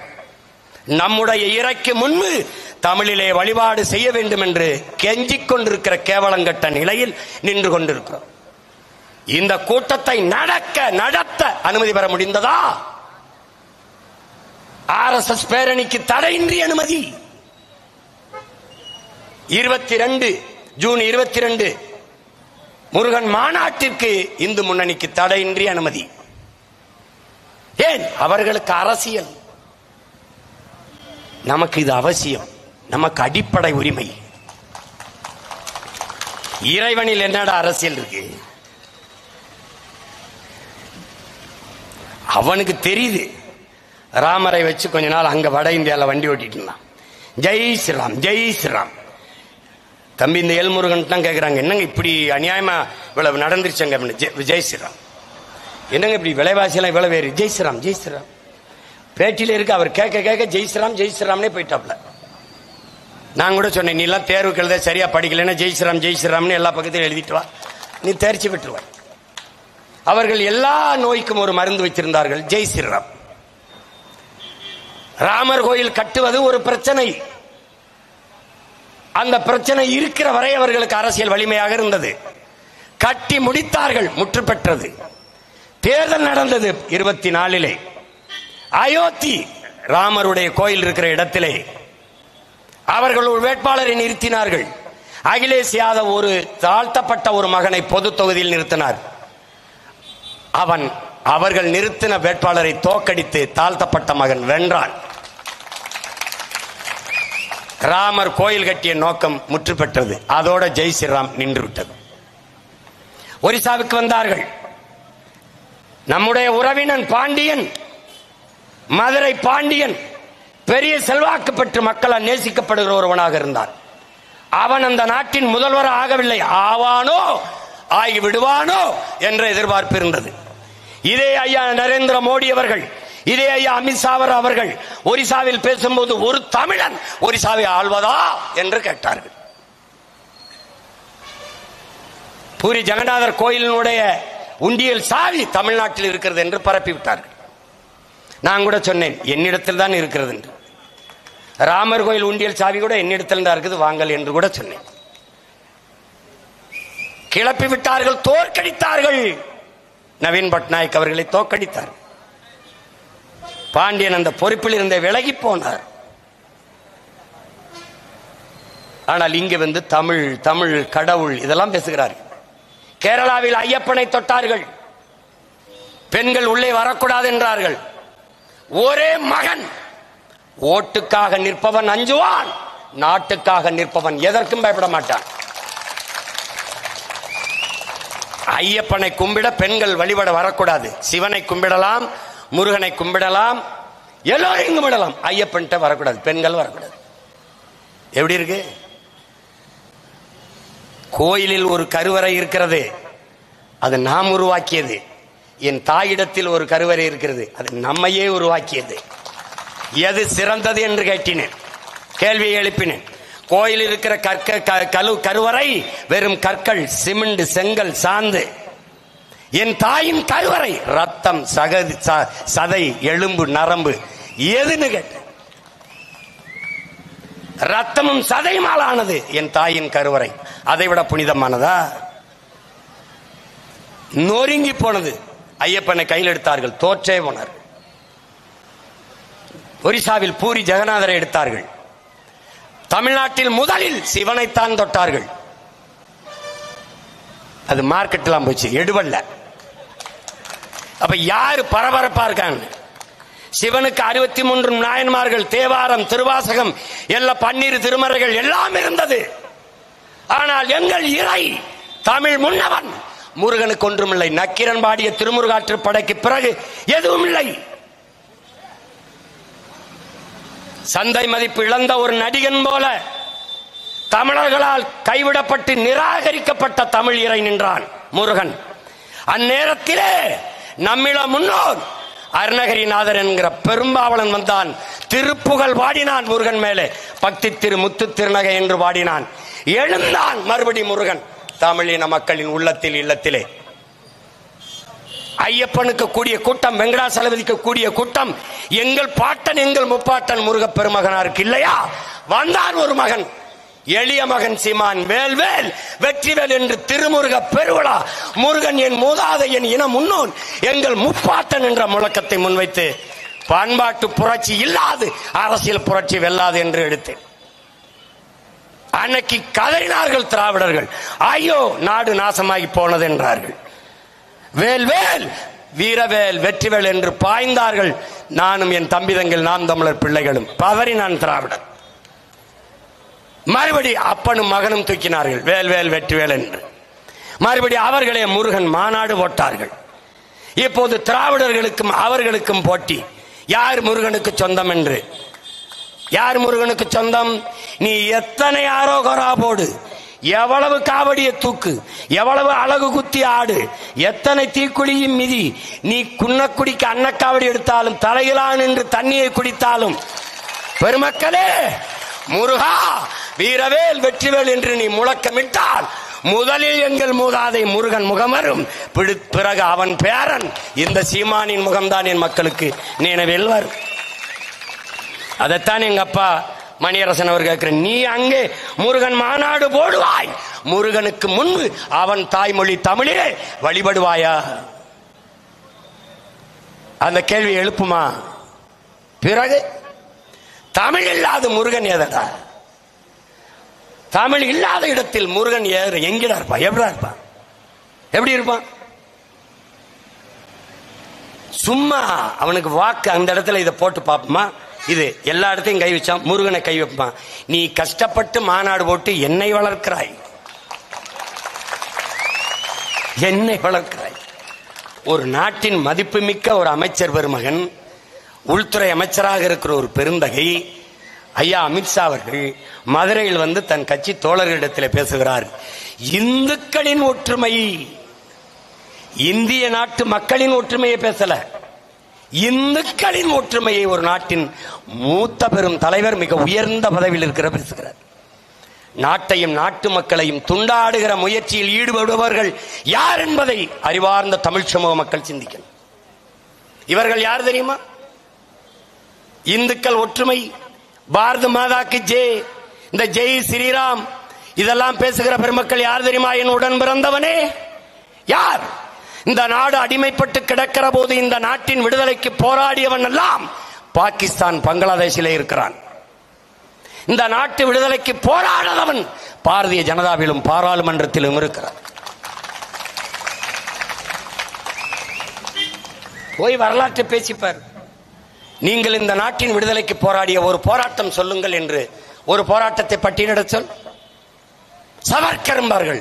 நம்முடைய இறைக்கு முன்பு தமிழிலே வழிபாடு செய்ய வேண்டும் என்று கெஞ்சிக் கொண்டிருக்கிற கேவலங்கட்ட நிலையில் நின்று கொண்டிருக்கிறோம். இந்த கூட்டத்தை நடத்த அனுமதி பெற முடிந்ததா? RSS பேரணிக்கு தடையின்றி அனுமதி. 22 ஜூன் 22 முருகன் மாநாட்டிற்கு இந்து முன்னணிக்கு தடையின்றி அனுமதி. ஏன்? அவர்களுக்கு அரசியல், நமக்கு இது அவசியம், நமக்கு அடிப்படை உரிமை. இறைவனில் என்னடா அரசியல் இருக்கு? அவனுக்கு தெரியுது. ராமரை வச்சு கொஞ்ச நாள் அங்க வட இந்தியாவில் வண்டி ஓட்டிட்டு இருந்தான். ஜெய் ஸ்ரீராம், ஜெய் ஸ்ரீராம். தம்பி, இந்த எல்முருகன் தான் கேட்குறாங்க, என்னங்க இப்படி அநியாயமா இவ்வளவு நடந்துருச்சுங்க? ஜெய் ஸ்ரீராம். என்னங்க இப்படி விலைவாசியெல்லாம் இவ்வளவு வேறு? ஜெய் ஸ்ரீராம், ஜெய் ஸ்ரீராம். பேட்டியில இருக்கு. அவர் கேட்க கேட்க ஜெய் ஸ்ரீராம், ஜெய் ஸ்ரீராம்னே போயிட்டாப்ல. நான் கூட சொன்னேன், நீ எல்லாம் தேர்வுக்கு எழுத சரியா படிக்கலன்னா ஜெய் ஸ்ரீராம், ஜெய் ஸ்ரீராம்னு எல்லா பக்கத்தையும் எழுதிட்டு வா, நீ தேர்ச்சி பெற்றுவாய். அவர்கள் எல்லா நோய்க்கும் ஒரு மருந்து வைத்திருந்தார்கள், ஜெய் ஸ்ரீராம். ராமர் கோயில் கட்டுவது ஒரு பிரச்சனை. அந்த பிரச்சனை இருக்கிற வரை அவர்களுக்கு அரசியல் வலிமையாக இருந்தது. கட்டி முடித்தார்கள், முற்று பெற்றது. தேர்தல் நடந்தது 24. அயோத்தி ராமருடைய கோயில் இருக்கிற இடத்திலே அவர்கள் ஒரு வேட்பாளரை நிறுத்தினார்கள். அகிலேஷ் யாதவ் ஒரு தாழ்த்தப்பட்ட ஒரு மகனை பொது தொகுதியில் நிறுத்தினார். அவர்கள் நிறுத்தின வேட்பாளரை தோற்கடித்து தாழ்த்தப்பட்ட மகன் வென்றான். ராமர் கோயில் கட்டிய நோக்கம் முற்று பெற்றது. அதோட ஜெய் ஸ்ரீராம் நின்று விட்டது. ஒரிசாவுக்கு வந்தார்கள். நம்முடைய உறவினன் பாண்டியன், மதுரை பாண்டியன் பெரிய செல்வாக்கு பெற்று மக்களால் நேசிக்கப்படுகிற ஒருவனாக இருந்தான். அவன் அந்த நாட்டின் முதல்வர் ஆகவில்லை, ஆவானோ ஆகி விடுவானோ என்ற எதிர்பார்ப்பு இருந்தது. இதே ஐயா நரேந்திர மோடி அவர்கள், இதே ஐயா அமித்ஷா அவர்கள் ஒரிசாவில் பேசும்போது ஒரு தமிழன் ஒரிசாவை ஆள்வதா என்று கேட்டார்கள். பூரி ஜெகநாதர் கோயிலினுடைய உண்டியல் சாவி தமிழ்நாட்டில் இருக்கிறது என்று பரப்பிவிட்டார்கள். நான் கூட சொன்னேன் என்னிடத்தில் தான் இருக்கிறது என்று. ராமர் கோயில் உண்டியல் சாவி கூட என்னிடத்தில் தான் இருக்குது, வாங்கல் என்று கூட சொன்னேன். கிளப்பி விட்டார்கள், தோற்கடித்தார்கள். நவீன் பட்நாயக் அவர்களை தோற்கடித்தார். பாண்டியன் அந்த பொறுப்பில் இருந்த விலகி போனார். ஆனால் இங்கு வந்து தமிழ் தமிழ் கடவுள் இதெல்லாம் பேசுகிறார்கள். கேரளாவில் ஐயப்பனை தொட்டார்கள், பெண்கள் உள்ளே வரக்கூடாது என்றார்கள். ஒரே மகன், ஓட்டுக்காக நிற்பவன் அஞ்சுவான், நாட்டுக்காக நிற்பவன் எதற்கும் பயப்பட மாட்டான். ஐயப்பனை கும்பிட பெண்கள் வழிபட வரக்கூடாது. சிவனை கும்பிடலாம், முருகனை கும்பிடலாம், எல்லோரையும் கும்பிடலாம். ஐயப்பன் வரக்கூடாது, பெண்கள் வரக்கூடாது. எப்படி இருக்கு? கோயிலில் ஒரு கருவறை இருக்கிறது, அது நாம் உருவாக்கியது. என் தாயிடத்தில் ஒரு கருவறை இருக்கிறது, அது நம்மையே உருவாக்கியது. எது சிறந்தது என்று கேட்டினேன், கேள்வியை எழுப்பினேன். கோயில் இருக்கிற கருவறை வெறும் கற்கள், சிமெண்ட், செங்கல், சாந்து. என் தாயின் கருவறை ரத்தம், சதை, எலும்பு, நரம்பு. எதுன்னு கேட்டேன். ரத்தமும் சதையுமால் ஆனது என் தாயின் கருவறை. அதை விட புனிதமானதா? நொறுங்கி போனது. ஐயப்பனை கையில் எடுத்தார்கள், தோற்றே போனார். ஒரிசாவில் பூரி ஜெகநாதரை எடுத்தார்கள். தமிழ்நாட்டில் முதலில் சிவனைத்தான் தொட்டார்கள். அது மார்க்கெட்லாம் போச்சு, எடுவல்ல. அப்ப யாரு பரபரப்பா இருக்காங்க? சிவனுக்கு 63 நாயன்மார்கள், தேவாரம், திருவாசகம், எல்லா 12 திருமறைகள் எல்லாம் இருந்தது. ஆனால் எங்கள் இறை தமிழ் முன்னவன் முருகனுக்கு ஒன்றுமில்லை. நக்கீரன் பாடிய திருமுருகாற்று படைக்கு பிறகு எதுவும் இல்லை. சந்தை மதிப்பு இழந்த ஒரு நடிகன் போல தமிழர்களால் கைவிடப்பட்டு நிராகரிக்கப்பட்ட தமிழ் இறை நின்றான் முருகன். அந்நேரத்திலே நம்மிட முன்னோர் அருணகிரிநாதர் என்கிற பெரும்பாவளன் வந்தான். திருப்புகழ் பாடினான் முருகன் மேலே. பக்தி திரு முத்து திருநகை என்று பாடினான். எழுந்தான் மறுபடி முருகன் தமிழின மக்களின் உள்ளத்தில், இல்லத்திலே. ஐயப்பனுக்கு கூடிய கூட்டம், வெங்கடாசலபதிக்கு கூடிய கூட்டம் எங்கள் பாட்டன், எங்கள் முப்பாட்டன் முருகப் பெருமகனாருக்கு இல்லையா? வந்தான் ஒரு மகன், எளிய மகன் சீமான். வேல்வேல் வெற்றிவேல் என்று திருமுருக பெருவிழா. முருகன் என் மூதாதை, என் இன முன்னோன், எங்கள் முப்பாட்டன் என்ற முழக்கத்தை முன்வைத்து பண்பாட்டு புரட்சி இல்லாது அரசியல் புரட்சி வெல்லாது என்று எடுத்தேன். அன்னைக்கு கதறினார்கள் திராவிடர்கள். ஐயோ நாடு நாசமாகி போனது என்றார்கள். வேல்வேல் வீரவேல் வெற்றிவேல் என்று பாய்ந்தார்கள். நானும் என் தம்பிதங்கள், நாம் தமிழர் பிள்ளைகளும் பதறினான் திராவிடர். மறுபடி அப்பனும் மகனும் தூக்கினார்கள் வேல்வேல் வெற்றிவேல் என்று. மறுபடி அவர்களே முருகன் மாநாடு போட்டார்கள். இப்போது திராவிடர்களுக்கும் அவர்களுக்கும் போட்டி, யார் முருகனுக்கு சொந்தம் என்று. யார் முருகனுக்கு சொந்தம்? நீ எத்தனை ஆரோகரா போடு, எவ்வளவு காவடிய தூக்கு, எவ்வளவு அழகு குத்தி ஆடு, எத்தனை தீக்குழியும் மிதி, நீ குன்னக்குடிக்கு அன்னக்காவடி எடுத்தாலும், தலையிலான் என்று தண்ணியை குடித்தாலும், பெருமக்களே முருகா வீரவேல் வெற்றிவேல் என்று நீ முழக்கமிட்டால் முதலில் எங்கள் மூதாதை முருகன் முகமரும், பிறகு அவன் பேரன் இந்த சீமானின் முகம்தான் என் மக்களுக்கு நினைவில் வரும். அதைத்தான் எங்க அப்பா மணியரசன் அவர் கேட்கிற, நீ அங்கே முருகன் மாநாடு போடுவாய், முருகனுக்கு முன்பு அவன் தாய்மொழி தமிழிலே வழிபடுவாயா? அந்த கேள்வி எழுப்புமா? பிறகு தமிழ் இல்லாத முருகன் ஏதடா? தமிழ் இல்லாத இடத்தில் முருகன் எங்கடா இருப்பான்? எப்படா இருப்பான்? எப்படி இருப்பான்? சும்மா அவனுக்கு வாக்கு அந்த இடத்துல இதை போட்டு பார்ப்போமா? இது எல்லா இடத்தையும் கை வச்சான், முருகனை கை வைப்பான். நீ கஷ்டப்பட்டு மாநாடு போட்டு என்னை வளர்க்கிறாய், என்னை வளர்க்கிறாய். ஒரு நாட்டின் மதிப்புமிக்க ஒரு அமைச்சர் பெருமகன், உள்துறை அமைச்சராக இருக்கிற ஒரு பெருந்தகை ஐயா அமித்ஷா அவர்கள் மதுரையில் வந்து தன் கட்சி தோழர்களிடத்தில் பேசுகிறார். இந்துக்களின் ஒற்றுமை, இந்திய நாட்டு மக்களின் ஒற்றுமையை பேசல, இந்துக்களின் ஒற்றுமையை ஒரு நாட்டின் மூத்த பெரும் தலைவர், மிக உயர்ந்த பதவியில் இருக்கிற பேசுகிறார். நாட்டையும் நாட்டு மக்களையும் துண்டாடுகிற முயற்சியில் ஈடுபடுபவர்கள் யார் என்பதை அறிவார்ந்த தமிழ் சமூக மக்கள் சிந்திக்கணும். இவர்கள் யார் தெரியுமா? இந்துக்கள் ஒற்றுமை, பாரத மாதாக்கு ஜெய், இந்த ஜெய் ஸ்ரீராம் இதெல்லாம் பேசுகிற பெருமக்கள் யார் தெரியுமா? என் உடன் பிறந்தவனே யார்? இந்த நாடு அடிமைப்பட்டு கிடக்கிற போது இந்த நாட்டின் விடுதலைக்கு போராடியவன் எல்லாம் பாகிஸ்தான் பங்களாதேஷிலே இருக்கிறான். இந்த நாட்டு விடுதலைக்கு போராடாதவன் பாரதிய ஜனதாவிலும் பாராளுமன்றத்திலும் இருக்கிறான். போய் வரலாற்றை பேசிப்பார். நீங்கள் இந்த நாட்டின் விடுதலைக்கு போராடிய ஒரு போராட்டம் சொல்லுங்கள் என்று ஒரு போராட்டத்தை பட்டியலிட சொல். சவர்கர் என்பார்கள்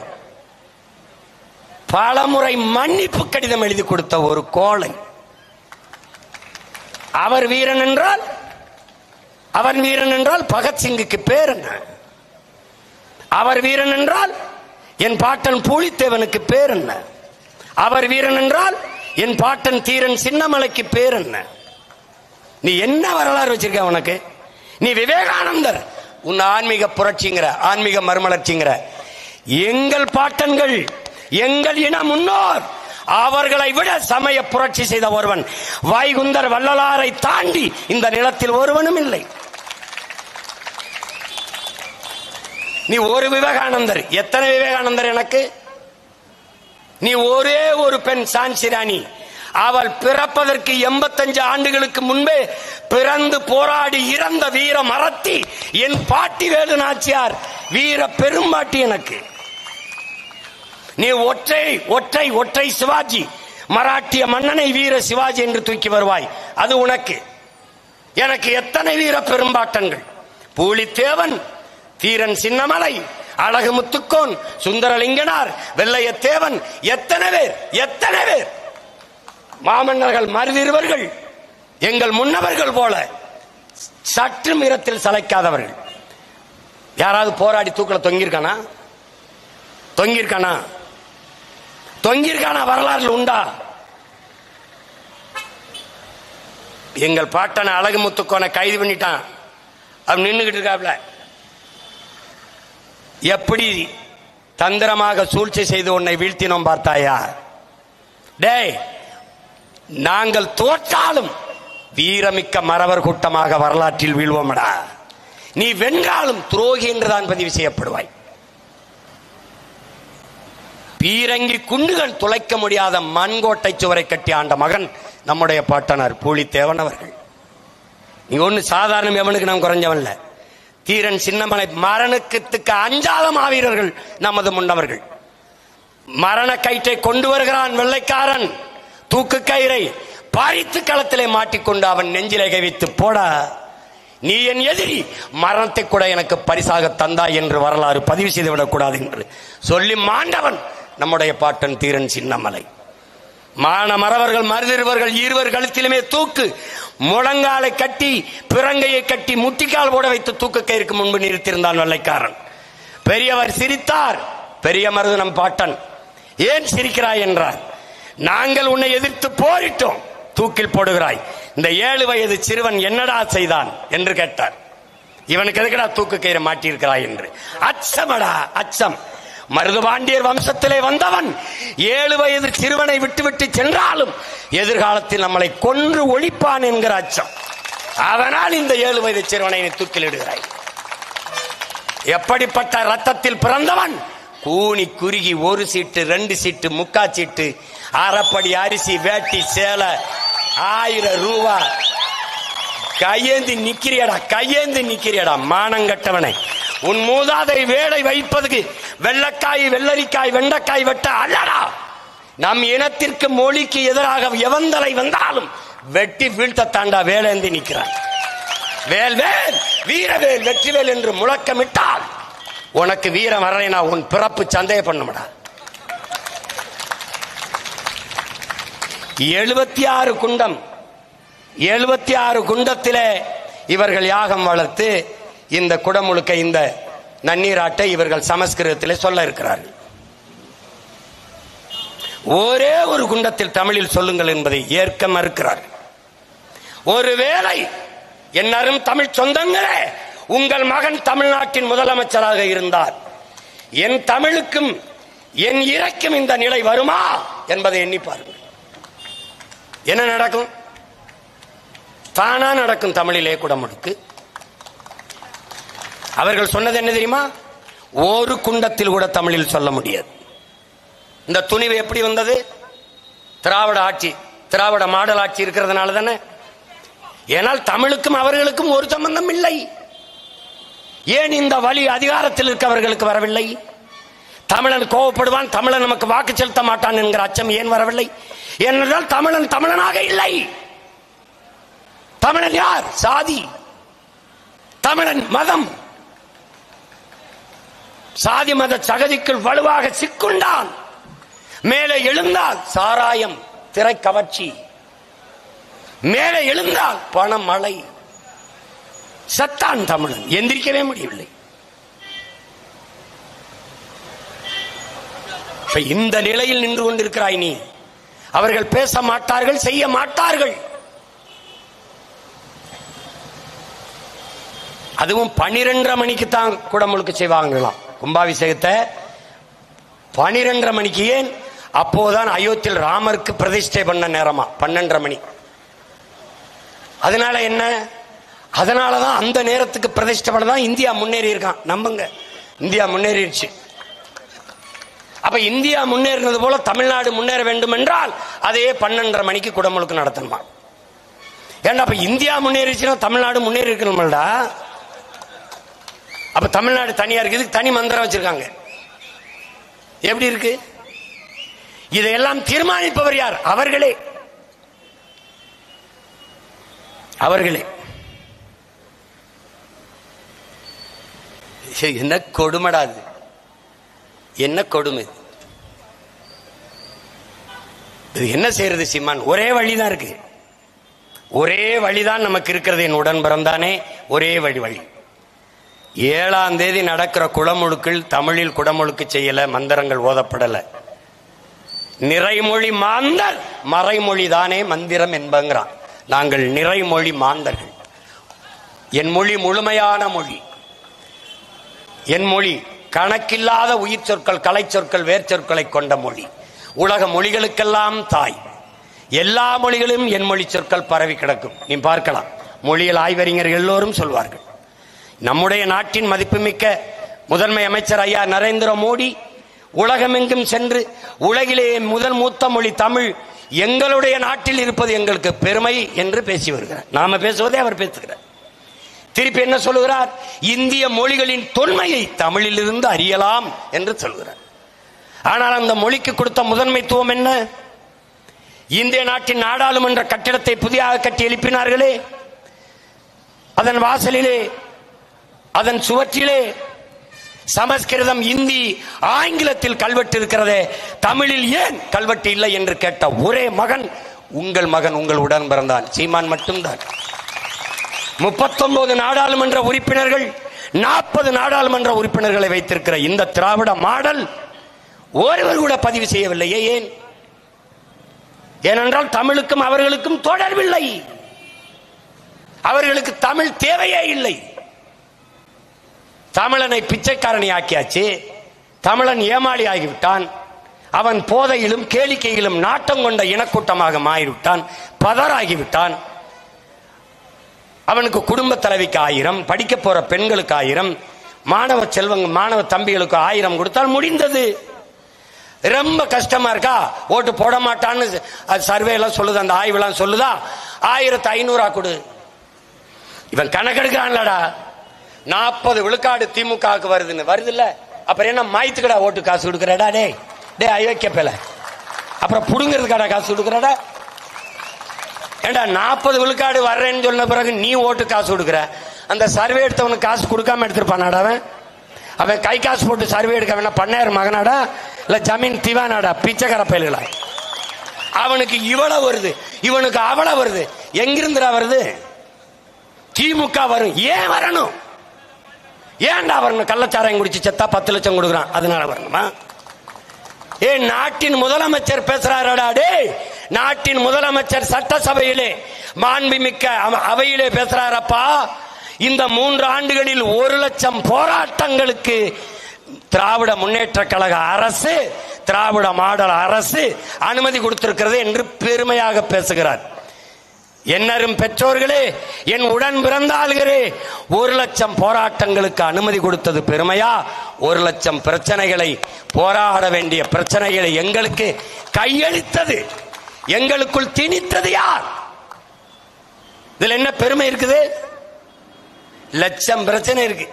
பலமுறை மன்னிப்பு கடிதம் எழுதி கொடுத்த ஒரு கோழை. அவர் வீரன் என்றால், அவன் வீரன் என்றால் பகத்சிங்குக்கு பேர் என்ன? அவர் வீரன் என்றால் என் பாட்டன் பூலித்தேவனுக்கு பேர் என்ன? அவர் வீரன் என்றால் என் பாட்டன் தீரன் சின்னமலைக்கு பேர் என்ன? நீ என்ன வரலாறு வச்சிருக்க உனக்கு? நீ விவேகானந்தர், உன் ஆன்மீக புரட்சிங்கிற, ஆன்மீக மறுமலர்ச்சிங்கிற. எங்கள் பாட்டன்கள், எங்கள் இன முன்னோர், அவர்களை விட சமய புரட்சி செய்த ஒருவன் வைகுந்தர் வள்ளலாரை தாண்டி இந்த நிலத்தில் ஒருவனும் இல்லை. நீ ஒரு விவேகானந்தர், எத்தனை விவேகானந்தர் எனக்கு? நீ ஒரே ஒரு பெண் சான்சி ராணி, அவள் பிறப்பதற்கு 85 ஆண்டுகளுக்கு முன்பே பிறந்து போராடி இறந்த வீர மரத்தி என் பாட்டி வேலு நாச்சியார், வீர பெரும்பாட்டி எனக்கு. நீ ஒற்றை ஒற்றை ஒற்றை சிவாஜி, மராட்டிய மன்னனை வீர சிவாஜி என்று தூக்கி வருவாய், அது உனக்கு. எனக்கு எத்தனை வீர பெரும்பாட்டன்கள்! பூலித்தேவன், தீரன் சின்னமலை, அழகு முத்துக்கோன், சுந்தரலிங்கனார், வெள்ளையத்தேவன், எத்தனை பேர், எத்தனை பேர்! மாமன்னர்கள், மருதிருவர்கள், எங்கள் முன்னவர்கள் போல சற்று மிரத்தில் சளைக்காதவர்கள். யாராவது போராடி தூக்கல தொங்கியிருக்கானா? தொங்கியிருக்கானா? தொங்கியிருக்கானா? வரலாறு உண்டா? எங்கள் பாட்டனை அழகு முத்துக்கோனை கைது பண்ணிட்டான். அவன் நின்றுகிட்டு இருக்காப்ல. எப்படி தந்திரமாக சூழ்ச்சி செய்து உன்னை வீழ்த்தினோம் பார்த்தாயா? டேய், நாங்கள் தோற்றாலும் வீரமிக்க மறவர் கூட்டமாக வரலாற்றில் வீழ்வோமடா. நீ வென்றாலும் துரோகி என்றுதான் பதிவு செய்யப்படுவாய். பீரங்கி குண்டுகள் துளைக்க முடியாத மண்கோட்டை சுவரை கட்டி ஆண்ட மகன் நம்முடைய பாட்டனார் பூலித்தேவன் அவர்கள். நீ ஒண்ணு சாதாரண எவனுக்கு நாம் குறைஞ்சவன்ல. தீரன் சின்னமலை மரணத்துக்கு அஞ்சாத மாவீரர்கள் நமது முன்னவர்கள். மரண கயிற்றை கொண்டு வருகிறான் வெள்ளைக்காரன், தூக்கு கயிறை பறித்து களத்திலே மாட்டிக்கொண்டு அவன் நெஞ்சிலே கைவித்து, போடா நீ என் எதிரி, மரணத்தை கூட எனக்கு பரிசாக தந்தாய் என்று வரலாறு பதிவு செய்துவிடக் கூடாது என்று சொல்லி மாண்டவன் நம்முடைய பாட்டன் தீரன் சின்னமலை. மான மறவர்கள், மருதிருவர்கள் இருவர் கழுத்திலுமே தூக்கு, முழங்காலை கட்டி பிறங்கையை கட்டி முட்டிக்கால் போட வைத்து தூக்கு கயிறுக்கு முன்பு நிறுத்தியிருந்தான் வெள்ளைக்காரன். பெரியவர் சிரித்தார். பெரிய மருது நம் பாட்டன், ஏன் சிரிக்கிறாய் என்றார். நாங்கள் உன்னை எதிர்த்து போரிட்டோம், தூக்கில் போடுகிறாய், இந்த 7 வயது சிறுவன் என்னடா செய்தான் என்று கேட்டார். இவனுக்கு எதுக்கடா தூக்கு கயிறை மாட்டியிருக்கிறாய் என்று. அச்சமடா அச்சம். மருதுபாண்டியர் வம்சத்திலே வந்தவன் 7 வயது சிறுவனை விட்டுவிட்டு சென்றாலும் எதிர்காலத்தில் நம்மளை கொன்று ஒழிப்பான் என்கிற அச்சம். அதனால் இந்த 7 வயது சிறுவனை தூக்கிலிடுகிறாய். எப்படிப்பட்ட ரத்தத்தில் பிறந்தவன்! கூனி குறுகி 1 சீட்டு 2 சீட்டு முக்கா சீட்டு, அரைப்படி அரிசி, வேட்டி, சேலை, 1000 ரூபாய், கையேந்தி நிக்கிறியடா மானங்கட்டவனை. உன் மூதாதை வேலை வைப்பதுக்கு வெள்ளக்காய், வெள்ளரிக்காய், வெண்டைக்காய் வெட்ட அல்லடா. நம் இனத்திற்கு மொழிக்கு எதிராக எவந்தலை வந்தாலும் வெட்டி வீழ்த்த தாண்டா வேலேந்தி நிற்கிறான். வேல்வேல் வீரவேல் வெற்றிவேல் என்று முழக்கமிட்டால் உனக்கு வீரம் வரலைனா உன் பிறப்பு சந்தேகம் பண்ணுமடா. 76 குண்டம், 76 குண்டத்திலே இவர்கள் யாகம் வளர்த்து இந்த குடமுழுக்க, இந்த நன்னீராட்டை இவர்கள் சமஸ்கிருதத்திலே சொல்ல இருக்கிறார்கள். ஒரே ஒரு குண்டத்தில் தமிழில் சொல்லுங்கள் என்பதை ஏற்க மறுக்கிறார்கள். ஒருவேளை என்னரும் தமிழ் சொந்தங்களே, உங்கள் மகன் தமிழ்நாட்டின் முதலமைச்சராக இருந்தார், என் தமிழுக்கும் என் இறைக்கும் இந்த நிலை வருமா என்பதை எண்ணி பாருங்கள். என்ன நடக்கும்? தானா நடக்கும். தமிழிலே குடமுழுக்கு. அவர்கள் சொன்னது என்ன தெரியுமா? ஒரு குண்டத்தில் கூட தமிழில் சொல்ல முடியாது. இந்த துணிவு எப்படி வந்தது? திராவிட ஆட்சி, திராவிட மாடல் ஆட்சி இருக்கிறதுனால தானே. ஏனால் தமிழுக்கும் அவர்களுக்கும் ஒரு சம்பந்தம் இல்லை. ஏன் இந்த வழி அதிகாரத்தில் இருக்கவர்களுக்கு வரவில்லை? தமிழன் கோவப்படுவான், தமிழன் நமக்கு வாக்கு செலுத்த மாட்டான் என்கிற அச்சம் ஏன் வரவில்லை? ஏனென்றால் தமிழன் தமிழனாக இல்லை. தமிழன் யார்? சாதி. தமிழன் மதம். சாதி மத சகதிக்குள் வலுவாக சிக்குண்டான். மேலே எழுந்தால் சாராயம், திரை கவர்ச்சி. மேலே எழுந்தால் பணம் மழை. சத்தான் தமிழன். எந்திரிக்கவே முடியவில்லை. இந்த நிலையில் நின்று கொண்டிருக்கிறாய் நீ. அவர்கள் பேச மாட்டார்கள், செய்ய மாட்டார்கள். அதுவும் 12:30 மணிக்கு தான் குடமுழுக்கு செய்வாங்களாம். கும்பாபிஷேகத்தை 12:30 மணிக்கு. ஏன்? அப்போதான் அயோத்தியில் ராமருக்கு பிரதிஷ்டை பண்ண நேரமா 12:30 மணி. அதனால என்ன? அதனாலதான் அந்த நேரத்துக்கு பிரதிஷ்டை பண்ணதான் இந்தியா முன்னேறி இருக்கான். நம்புங்க, இந்தியா முன்னேறிடுச்சு. அப்ப இந்தியா முன்னேறினது போல தமிழ்நாடு முன்னேற வேண்டும் என்றால் அதே 12:30 மணிக்கு குடமுழுக்கு நடத்தணுமா? ஏன்னா அப்ப இந்தியா முன்னேறிச்சுன்னா தமிழ்நாடு முன்னேறி இருக்கணும்டா. அப்ப தமிழ்நாடு தனியா இருக்கு, தனி மந்திரம் வச்சிருக்காங்க. எப்படி இருக்கு? இதையெல்லாம் தீர்மானிப்பவர் யார்? அவர்களே. என்ன கொடுமடாது, என்ன கொடுமை. இது என்ன செய்யறது சீமான்? ஒரே வழிதான் இருக்கு. ஒரே வழிதான் நமக்கு இருக்கிறது. என் உடன் பிறந்தானே, ஒரே வழி. 7ஆம் தேதி நடக்கிற குடமுழுக்கில் தமிழில் குடமுழுக்கு செய்யல, மந்திரங்கள் ஓதப்படல. நிறைமொழி மாந்தர், மறைமொழி தானே மந்திரம் என்பங்கிறான். நாங்கள் நிறைமொழி மாந்தர்கள். என் மொழி முழுமையான மொழி. என் மொழி கணக்கில்லாத உயிர் சொற்கள், கலை சொற்கள், வேர் சொற்களை கொண்ட மொழி. உலக மொழிகளுக்கெல்லாம் தாய். எல்லா மொழிகளும் என் மொழி சொற்கள் பரவி கிடக்கும். நீ பார்க்கலாம், மொழியில் ஆய்வறிஞர்கள் எல்லோரும் சொல்வார்கள். நம்முடைய நாட்டின் மதிப்புமிக்க முதன்மை அமைச்சர் ஐயா நரேந்திர மோடி உலகமெங்கும் சென்று உலகிலே முதல் மூத்த மொழி தமிழ் எங்களுடைய நாட்டில் இருப்பது எங்களுக்கு பெருமை என்று பேசி வருகிறார். நாம பேசுவதே அவர் பேசுகிறார். திருப்பி என்ன சொல்லுகிறார்? இந்திய மொழிகளின் தொன்மையை தமிழிலிருந்து அறியலாம் என்று சொல்கிறார். ஆனால் அந்த மொழிக்கு கொடுத்த முதன்மைத்துவம் என்ன? இந்திய நாட்டின் நாடாளுமன்ற கட்டிடத்தை புதிதாக கட்டி எழுப்பினார்களே, அதன் வாசலிலே, அதன் சுவற்றிலே சமஸ்கிருதம், இந்தி, ஆங்கிலத்தில் கல்வெட்டு இருக்கிறதே, தமிழில் ஏன் கல்வெட்டு இல்லை என்று கேட்ட ஒரே மகன் உங்கள் மகன், உங்கள் உடன் பிறந்தான் சீமான் மட்டும்தான். 39 நாடாளுமன்ற உறுப்பினர்கள், 40 நாடாளுமன்ற உறுப்பினர்களை வைத்திருக்கிற இந்த திராவிட மாடல் ஒருவர் கூட பதிவு செய்யவில்லையே. ஏன்? ஏனென்றால் தமிழுக்கும் அவர்களுக்கும் தொடர்பில்லை. அவர்களுக்கு தமிழ் தேவையே இல்லை. தமிழனை பிச்சைக்காரனை ஆக்கியாச்சு. தமிழன் ஏமாளி ஆகிவிட்டான். அவன் போதையிலும் கேளிக்கையிலும் நாட்டம் கொண்ட இனக்கூட்டமாக மாறிவிட்டான். பதறாகிவிட்டான். அவனுக்கு குடும்ப தலைவிக்கு 1000, படிக்க போற பெண்களுக்கு 1000, மாணவ செல்வங்க, மாணவ தம்பிகளுக்கு 1000 கொடுத்தால் முடிந்தது. ரொம்ப கஷ்டமா இருக்கா? ஓட்டு போட மாட்டான்னு சர்வே எல்லாம் சொல்லுது, அந்த ஆய்வெல்லாம் சொல்லுதா? 1500 கொடு. இவன் கணக்கெடுக்கிறான்லடா. 40 விழுக்காடு திமுகவுக்கு வருதுன்னு வருது இல்ல, அப்புறம் என்ன மாயத்துக்கடா ஓட்டு காசு கொடுக்கறடா? டே டே அயோக்கியப்பல, அப்புறம் புடுங்கிறதுக்காடா காசு கொடுக்கறடா? ஏண்டா 40 விழுக்காடு வர்றேன்னு சொன்ன பிறகு நீ ஓட்டு காசு கொடுக்குற, அந்த சர்வே எடுத்தவனுக்கு காசு கொடுக்காம எடுத்திருப்பானாடா? அவன் கை காசு போட்டு சர்வே எடுக்க வேணா பண்ணையார் மகனாடா இல்ல ஜமீன் திவானாடா? பிச்சைக்கார பயல்களா? அவனுக்கு இவ்வளவு வருது, இவனுக்கு அவ்வளவு வருது. எங்கிருந்துடா வருது? திமுக வரும். ஏன் வரணும்? ஏன்டா வரணும்? கள்ளச்சாராயம் குடிச்சு செத்தா 10 லட்சம் கொடுக்குறான், அதனால வரணுமா? நாட்டின் முதலமைச்சர் பேசுறாரடா. டே, நாட்டின் முதலமைச்சர் சட்டசபையிலே மாண்புமிக்க அவையிலே பேசுறாரப்பா. இந்த 3 ஆண்டுகளில் 1 லட்சம் போராட்டங்களுக்கு திராவிட முன்னேற்ற கழக அரசு, திராவிட மாடல் அரசு அனுமதி கொடுத்திருக்கிறது என்று பெருமையாக பேசுகிறார். என்னரும் பெற்றோர்களே, என் உடன் பிறந்தாள்களே, 1 லட்சம் போராட்டங்களுக்கு அனுமதி கொடுத்தது பெருமையா? 1 லட்சம் பிரச்சனைகளை, போராட வேண்டிய பிரச்சனைகளை எங்களுக்கு கையளித்தது, எங்களுக்குள் திணித்தது யார்? இதுல என்ன பெருமை இருக்குது? லட்சம் பிரச்சனை இருக்கு,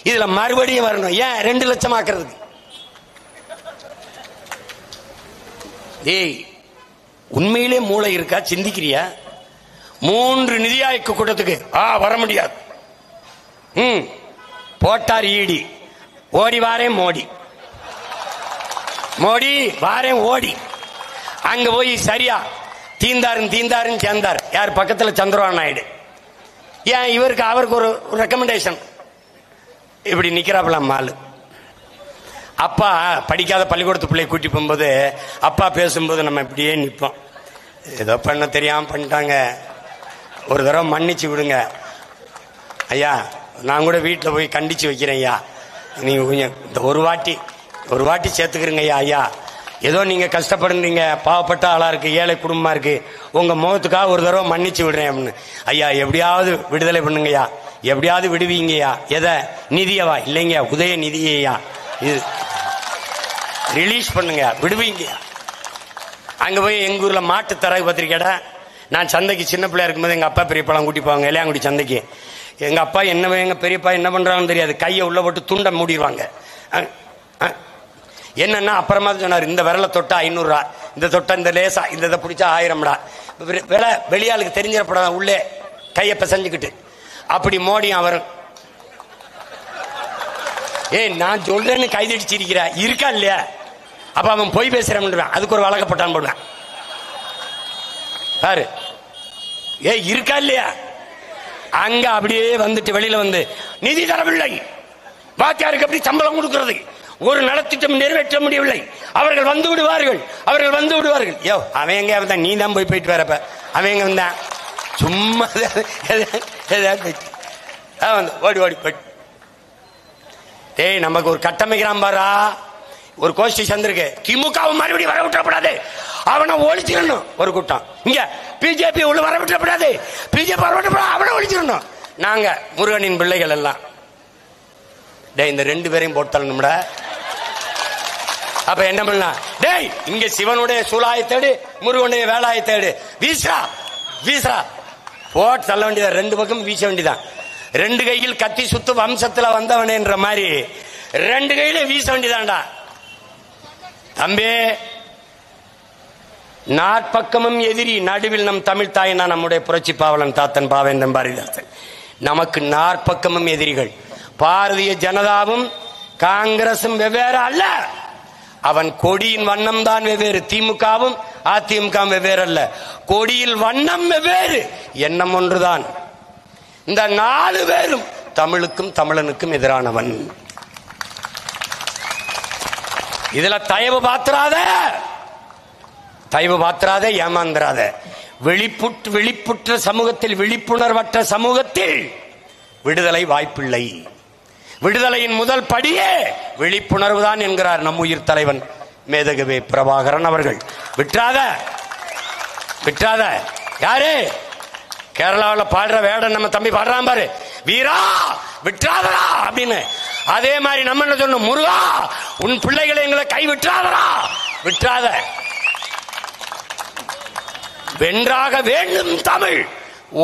இதுல மறுபடியும் வரணும். ஏன் 2 லட்சம் ஆக்குறதுக்கு? உண்மையிலே மூளை இருக்கா? சிந்திக்கிறியா? 3 நிதி ஆயோக கூட்டத்துக்கு வர முடியாது. போட்டார் ஈடி, ஓடி வாரேன் மோடி, மோடி வாரேன் ஓடி. அங்க போய் சரியா தீந்தாருன்னு சேர்ந்தார். யார் பக்கத்தில்? சந்திரபாபு நாயுடு. ஏன் இவருக்கு அவருக்கு ஒரு ரெக்கமெண்டேஷன். இப்படி நிக்கிறாப்ல மாலு. அப்பா படிக்காத பள்ளிக்கூடத்து பிள்ளைய கூட்டி போகும்போது அப்பா பேசும்போது நம்ம இப்படியே நிற்போம். ஏதோ பண்ண தெரியாம பண்ணிட்டாங்க, ஒரு தடவை மன்னிச்சு விடுங்க ஐயா, நான் கூட வீட்டில் போய் கண்டிச்சு வைக்கிறேன் ஐயா, நீங்க கொஞ்சம் இந்த ஒரு வாட்டி சேர்த்துக்கிறீங்க ஐயா. ஐயா ஏதோ நீங்க கஷ்டப்படுறீங்க, பாவப்பட்ட ஆளா இருக்கு, ஏழை குடும்பமா இருக்கு, உங்க முகத்துக்காக ஒரு தடவை மன்னிச்சு விடுறேன் அப்படின்னு. ஐயா எப்படியாவது விடுதலை பண்ணுங்கய்யா, எப்படியாவது விடுவீங்கய்யா. எதை? நிதியவா? இல்லைங்க, உதய நிதியா, இது ரிலீஸ் பண்ணுங்க, விடுவீங்கய்யா. அங்க போய் எங்க ஊர்ல மாட்டு தரகு பத்திரிக்கைடா. நான் சந்தைக்கு சின்ன பிள்ளையா இருக்கும்போது எங்க அப்பா பெரியப்பாலாம் கூட்டி போவாங்க இளையாங்குடி சந்தைக்கு. எங்க அப்பா என்ன, எங்க பெரியப்பா என்ன பண்றாங்கன்னு தெரியாது, கையை உள்ள போட்டு துண்டை மூடிடுவாங்க. என்னன்னா அப்புறமா சொன்னார், இந்த விரலை தொட்டா 500 ரூபா, இந்த தொட்டா இந்த லேசா இந்த இதை பிடிச்சா 1000 ரூபா. விலை வெளியாளுக்கு தெரிஞ்சிடப்படாத, உள்ளே கையை பிசைஞ்சுக்கிட்டு அப்படி மோடியும் அவரும். நான் சொல்றேன்னு கைதடிச்சிருக்கிறா இருக்கா இல்லையா? அப்ப அவன் போய் பேசுறான், அதுக்கு ஒரு வழக்கப்பட்டான் போடுவேன் பாரு. இருக்கா இல்லையா? அங்க அப்படியே வந்துட்டு வெளியில வந்து நிதி தரவில்லை, வாத்தியாருக்கு எப்படி சம்பளம் கொடுக்கிறது, ஒரு நலத்திட்டம் நிறைவேற்ற முடியவில்லை, அவர்கள் வந்து விடுவார்கள், அவர்கள் வந்து விடுவார்கள். யோ அவன் எங்க வந்தான்? நீ தான் போயிட்டு வரப்ப அவன் எங்க வந்தான்? சும்மா ஓடி ஓடி போயிட்டு. நமக்கு ஒரு கட்டமைக்கிறான் பாரா, ஒரு கோஷ்டி சந்திருக்கு, திமுக மறுபடியும் வர விட்டுறப்படாது, அவனை ஒழிச்சிடணும். ஒரு கூட்டம் இங்க பிஜேபி உள்ள வர விட்டுறப்படாது, பிஜேபி வர விட்டுறப்படாது, அவனை ஒழிச்சிடணும். நாங்க முருகனின் பிள்ளைகள் எல்லாம் இந்த 2 பேரையும் போட்டணும்டா. அப்ப என்ன பண்ணலாம்? டேய் இங்க சிவனுடைய சூலாயத்தேடு, முருகனுடைய வேலாயத்தேடு, வீசா வீசா போட்டு தள்ள வேண்டியதான். 2 பக்கம் வீச வேண்டியதான். 2 கையில் கத்தி சுத்து வம்சத்துல வந்தவனேன்ற மாதிரி 2 கையில வீச வேண்டியதான்டா தம்பி. நாற்பக்கமும் எதிரி, நடுவில் நம் தமிழ் தாயினா நம்முடைய புரட்சி பாவலன் தாத்தன் பாவேந்தன் பாரதிதாசன். நமக்கு 4 பக்கமும் எதிரிகள். பாரதிய ஜனதாவும் காங்கிரசும் வெவ்வேறு அல்ல, அவன் கொடியின் வண்ணம் தான் வெவ்வேறு. திமுகவும் அதிமுகவும் வெவ்வேறு அல்ல, கொடியில் வண்ணம் வெவ்வேறு, எண்ணம் ஒன்றுதான். இந்த 4 பேரும் தமிழுக்கும் தமிழனுக்கும் எதிரானவன். இதுல தயவு பாத்திராத, ஏமாந்திராத. விழிப்புற்ற சமூகத்தில், விழிப்புணர்வற்ற சமூகத்தில் விடுதலை வாய்ப்பில்லை. விடுதலையின் முதல் படியே விழிப்புணர்வு தான் என்கிறார் நம் உயிர் தலைவன் மேதகவே பிரபாகரன் அவர்கள். விட்டுறாத. யாரு கேரளாவில் பாடுற வேடன் நம்ம தம்பி பாடுறான் பாரு, வீரா விட்டுறாதரா அப்படின்னு. அதே மாதிரி நம்ம என்ன சொன்னோம்? முருகா உன் பிள்ளைகளை எங்களை கை விட்டுறாதரா, விட்டுறாத. வென்றாக வேண்டும் தமிழ்,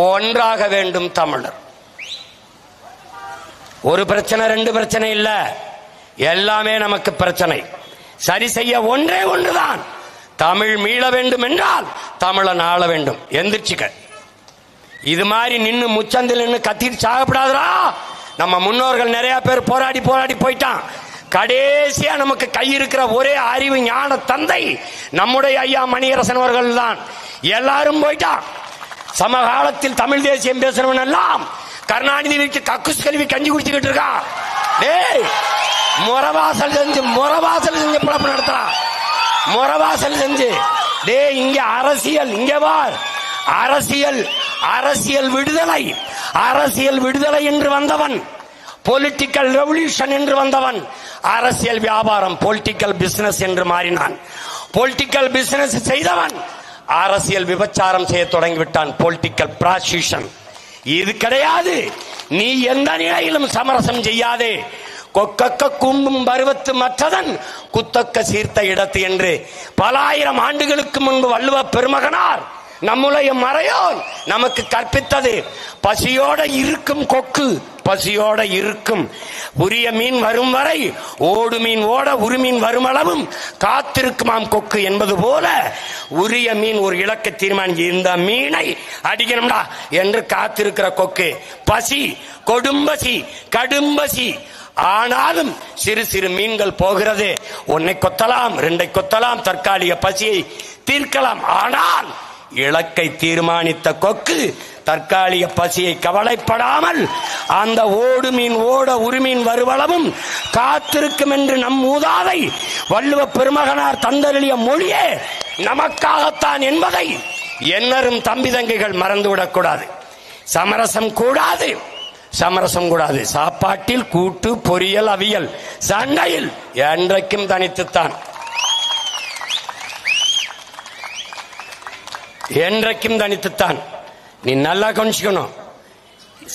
ஒன்றாக வேண்டும் தமிழர். ஒரு பிரச்சனை ரெண்டு பிரச்சனை இல்ல, எல்லாமே நமக்கு பிரச்சனை. சரி செய்ய ஒன்றே ஒன்றுதான், தமிழ் மீள வேண்டும் என்றால் தமிழன் ஆள வேண்டும். எந்திரிச்சுக்க. இது மாதிரி நின்று முச்சந்தில் நின்று கத்திட்டு சாகப்படாதா. நம்ம முன்னோர்கள் நிறைய பேர் போராடி போராடி போயிட்டான். கடைசியா நமக்கு கை இருக்கிற ஒரே அறிவு ஞான தந்தை நம்முடைய ஐயா மணியரசன் அவர்கள் தான். எல்லாரும் போயிட்டான். சமகாலத்தில் தமிழ் தேசியம் பேசுறவன் எல்லாம் கருணாநிதி வீட்டு கக்குஸ் கல்வி கஞ்சி குடிச்சுக்கிட்டு இருக்கான். டேய், முறவாசல் செஞ்சு பிழப்பு நடத்துறான். முறவாசல் செஞ்சு டேய், இங்க அரசியல், இங்க வார் அரசியல், அரசியல் விடுதலை, அரசியல் விடுதலை என்று வந்தவன், பொலிட்டிக்கல் ரெவல்யூஷன் என்று வந்தவன், அரசியல் வியாபாரம் பொலிட்டிக்கல் பிசினஸ் என்று மாறினான். பொலிட்டிக்கல் பிசினஸ் செய்தவன் அரசியல் விபச்சாரம் செய்ய தொடங்கிவிட்டான், பொலிட்டிக்கல் ப்ராஸ்டியூஷன். இது கிடையாது. நீ எந்த நிலையிலும் சமரசம் செய்யாதே. கொக்கக்க கும்பும் பருவத்து மற்றதன் குத்தக்க சீர்த்த இடத்து என்று பல ஆயிரம் ஆண்டுகளுக்கு முன்பு வள்ளுவ பெருமகனார் நம்முடைய மறையோன் நமக்கு கற்பித்தது. பசியோட இருக்கும் கொக்கு, பசியோட இருக்கும். உரிய மீன் வரும் வரை ஓடு மீன் ஓட உரிமீன் வரும் அளவும் காத்திருக்குமாம் கொக்கு என்பது போல, உரிய மீன் ஒரு இலக்கை தீர்மானிச்சு இந்த மீனை அடிக்கணும்டா என்று காத்திருக்கிற கொக்கு. பசி, கொடும்பசி, கடும்பசி. ஆனாலும் சிறு சிறு மீன்கள் போகிறது. ஒன்னை கொத்தலாம், ரெண்டை கொத்தலாம், தற்காலிக பசியை தீர்க்கலாம். ஆனால் இலக்கை தீர்மானித்த கொக்கு தற்காலிக பசியை கவலைப்படாமல் அந்த ஓடு மீன் ஓட உரிமீன் வருவளவும் காத்திருக்கும் என்று நம் மூதாதை வள்ளுவ பெருமகனார் தந்தருளிய மொழியே நமக்காகத்தான் என்பதை என்னரும் தம்பி தங்கைகள் மறந்துவிடக்கூடாது. சமரசம் கூடாது, சமரசம் கூடாது. சாப்பாட்டில் கூட்டு பொரியல் அவியல், சண்டையில் என்றைக்கும் தனித்துத்தான், என்றைக்கும் தனித்துத்தான். நீ நல்லா கவனிச்சுக்கணும்.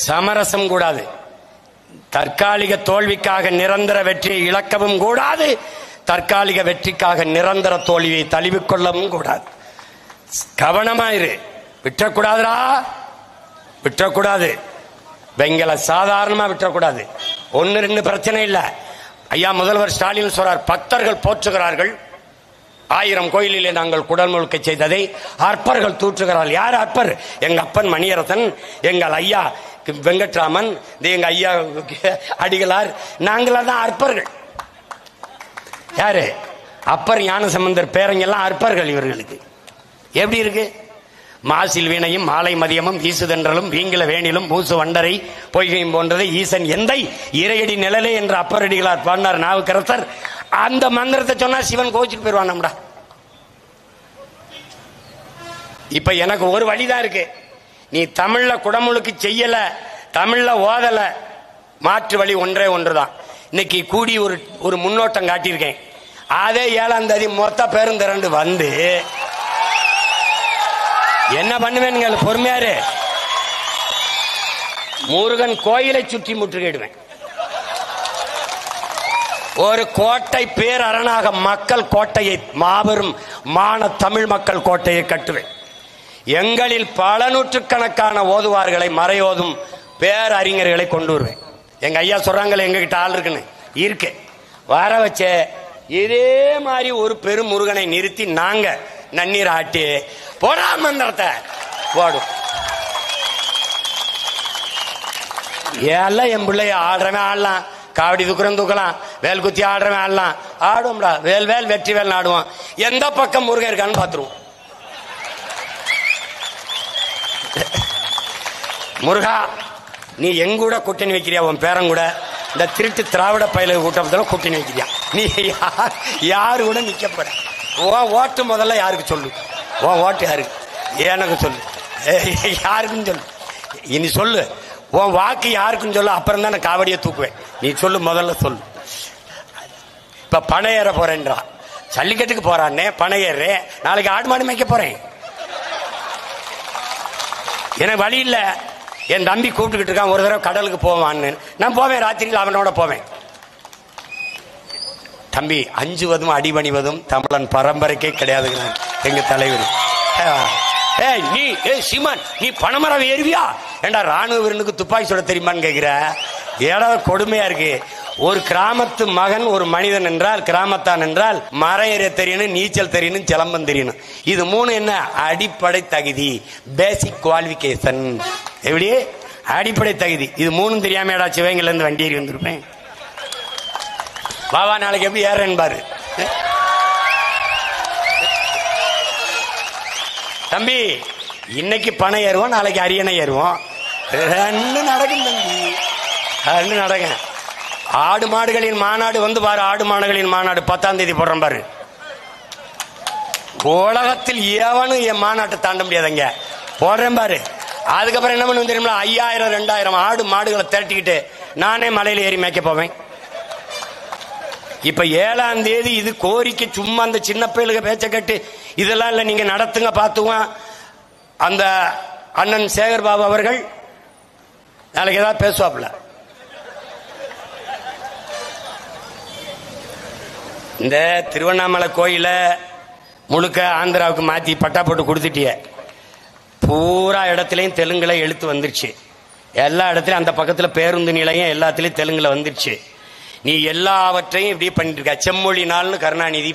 சமரசம் கூடாது. தற்காலிக தோல்விக்காக நிரந்தர வெற்றியை இழக்கவும் கூடாது, தற்காலிக வெற்றிக்காக நிரந்தர தோல்வியை தழுவிக்கொள்ளவும் கூடாது. கவனமாயிரு, விட்டக்கூடாதுரா, விட்டக்கூடாது. பெண்களை சாதாரணமா விட்டக்கூடாது. ஒன்னு ரெண்டு பிரச்சனை இல்ல. ஐயா முதல்வர் ஸ்டாலின் சொல்றார், பக்தர்கள் போற்றுகிறார்கள், 1000 கோயிலிலே நாங்கள் குடல் முழுக்க செய்ததை அற்பர்கள் தூற்றுகிறார்கள். யார் அற்பர்? எங்க அப்பன் மணியரசன், எங்கள் ஐயா வெங்கட்ராமன், எங்க ஐயா அடிகளார், நாங்களா தான் அற்பர்கள். யாரு? அப்பர் ஞானசம்பந்தர் பேரங்கெல்லாம் அற்பர்கள். இவர்களுக்கு எப்படி இருக்கு? மாசில் வீணையும் மாலை மதியமும் வீசுதென்றலும் வீங்கில வேணிலும் மூசு வண்டரை பொய்கையும் போன்றதை ஈசன் எந்தை இறையடி நிழலே என்ற அப்பரடிகளார் பாடினார் நாவுக்கரசர். அந்த மந்திரத்தை சொன்னா சிவன் கோச்சுக்கு போயிருவான். நம்மடா இப்ப எனக்கு ஒரு வழிதான் இருக்கு. நீ தமிழ்ல குடமுழுக்கு செய்யல, தமிழ்ல ஓதல, மாற்று வழி ஒன்றே ஒன்றுதான். இன்னைக்கு கூடி ஒரு முன்னோட்டம் காட்டியிருக்கேன். அதே 7ஆம் தேதி மொத்த பேரும் திரண்டு வந்து என்ன பண்ணுவேன்? பொறுமையாரு, முருகன் கோயிலை சுற்றி முற்றுகையிடுவேன். ஒரு கோட்டை பேரரணாக மக்கள் கோட்டையை, மாபெரும் மான தமிழ் மக்கள் கோட்டையை கட்டுவேன். எங்களில் பல நூற்றுக்கணக்கான ஓதுவார்களை, மறையோதும் பேரறிஞர்களை கொண்டு வருவேன். எங்க ஐயா சொல்றாங்களே எங்ககிட்ட ஆள் இருக்குன்னு, இருக்கு, வர வச்ச இதே மாதிரி ஒரு பெரும் முருகனை நிறுத்தி நாங்க நன்னீர் ஆட்டி போடா மந்திரத்தை போடும். எல்லாம் என் பிள்ளைய ஆடுறவன் ஆடலாம், காவடி தூக்குறன் தூக்கலாம், வேல் குத்தி ஆடுறவன் ஆடலாம், ஆடுவோம்டா. வேல் வேல் வெற்றி வேல் ஆடுவோம். எந்த பக்கம் முருகன் இருக்கான்னு பாத்துருவோம். முருகா, நீ எங்கூட கூட்டணி வைக்கிறியா? உன் பேரன் கூட இந்த திருட்டு திராவிட பயில கூட்டத்தில் கூட்டணி வைக்கிறியா? நீ யாரு கூட நிக்கப்பட? ஓட்டு முதல்ல யாருக்கு சொல்லு? உன் ஓட்டு யாருக்கு? எனக்கு சொல்லு. யாருக்குன்னு சொல்லு. இனி சொல்லு, உன் வாக்கு யாருக்குன்னு சொல்லு. அப்புறம் தான் நான் காவடியை தூக்குவேன். நீ சொல்லு, முதல்ல சொல்லு. இப்ப பனை ஏற போறேன்றா, ஜல்லிக்கட்டுக்கு போறான்னே, பனை ஏறுறேன். நாளைக்கு ஆடு மாடு மேய்க்க போறேன். எனக்கு வழி இல்லை. என் தம்பி கூப்பிட்டுக்கிட்டு இருக்கான், ஒரு தடவை கடலுக்கு போவான்னு. நான் போவேன், ராத்திரியில் அவனோட போவேன். தம்பி, அஞ்சுவதும் அடிபணிவதும் தமிழன் பரம்பரைக்கே கிடையாதுங்கிறான் எங்க தலைவர். நீ சீமான், நீ பனைமரம் ஏறுவியா? ஏண்டா ராணுவ வீரனுக்கு துப்பாக்கி சுட தெரியுமான்னு கேட்கிற? ஏடாவது கொடுமையா இருக்கு. ஒரு கிராமத்து மகன் ஒரு மனிதன் என்றால், கிராமத்தான் என்றால் மரம் ஏற தெரியணும், நீச்சல் தெரியணும், சிலம்பம் தெரியணும். இது மூணு என்ன அடிப்படை தகுதி, பேசிக் குவாலிபிகேஷன். எப்படி அடிப்படை தகுதி. இது மூணும் தெரியாம ஏடா சிவகங்கையில இருந்து வண்டி ஏறி வந்திருப்பேன். பாபா நாளைக்கு எப்படி ஏறேன் பாரு தம்பி. இன்னைக்கு பணம் ஏறுவோம், நாளைக்கு அரியணை ஏறுவோம். ரெண்டு நடக்கும் தம்பி, ரெண்டு நடக்கும். ஆடு மாடுகளின் மாநாடு வந்து பாரு, ஆடு மாடுகளின் மாநாடு 10ஆம் தேதி போடுறோம் பாரு. உலகத்தில் எவனும் என் மாநாட்டை தாண்ட முடியாதுங்க, போடுறேன் பாரு. அதுக்கப்புறம் என்ன பண்ணுவோம் தெரியுமா, 5000 2000 ஆடு மாடுகளை திரட்டிக்கிட்டு நானே மலையில ஏறி மேய்க்க போவேன். இப்ப 7ஆம் தேதி இது கோரிக்கை, சும்மா அந்த சின்ன பயிலுக்கு பேச்ச கட்டு இதெல்லாம் இல்ல, நீங்க நடத்துங்க பார்த்துவான். அந்த அண்ணன் சேகர் பாபு அவர்கள் நாளைக்கு ஏதாவது பேசுவாப்ல. இந்த திருவண்ணாமலை கோயில முழுக்க ஆந்திராவுக்கு மாத்தி பட்டா போட்டு கொடுத்துட்டிய. பூரா இடத்துலையும் தெலுங்குல எழுத்து வந்துருச்சு. எல்லா இடத்துலையும் அந்த பக்கத்தில் பேருந்து நிலையம் எல்லாத்துலேயும் தெலுங்குல வந்துருச்சு. நீ எல்லாவற்றையும் இப்படி பண்ணிட்டு இருக்க. செம்மொழி நாள்னு கருணாநிதி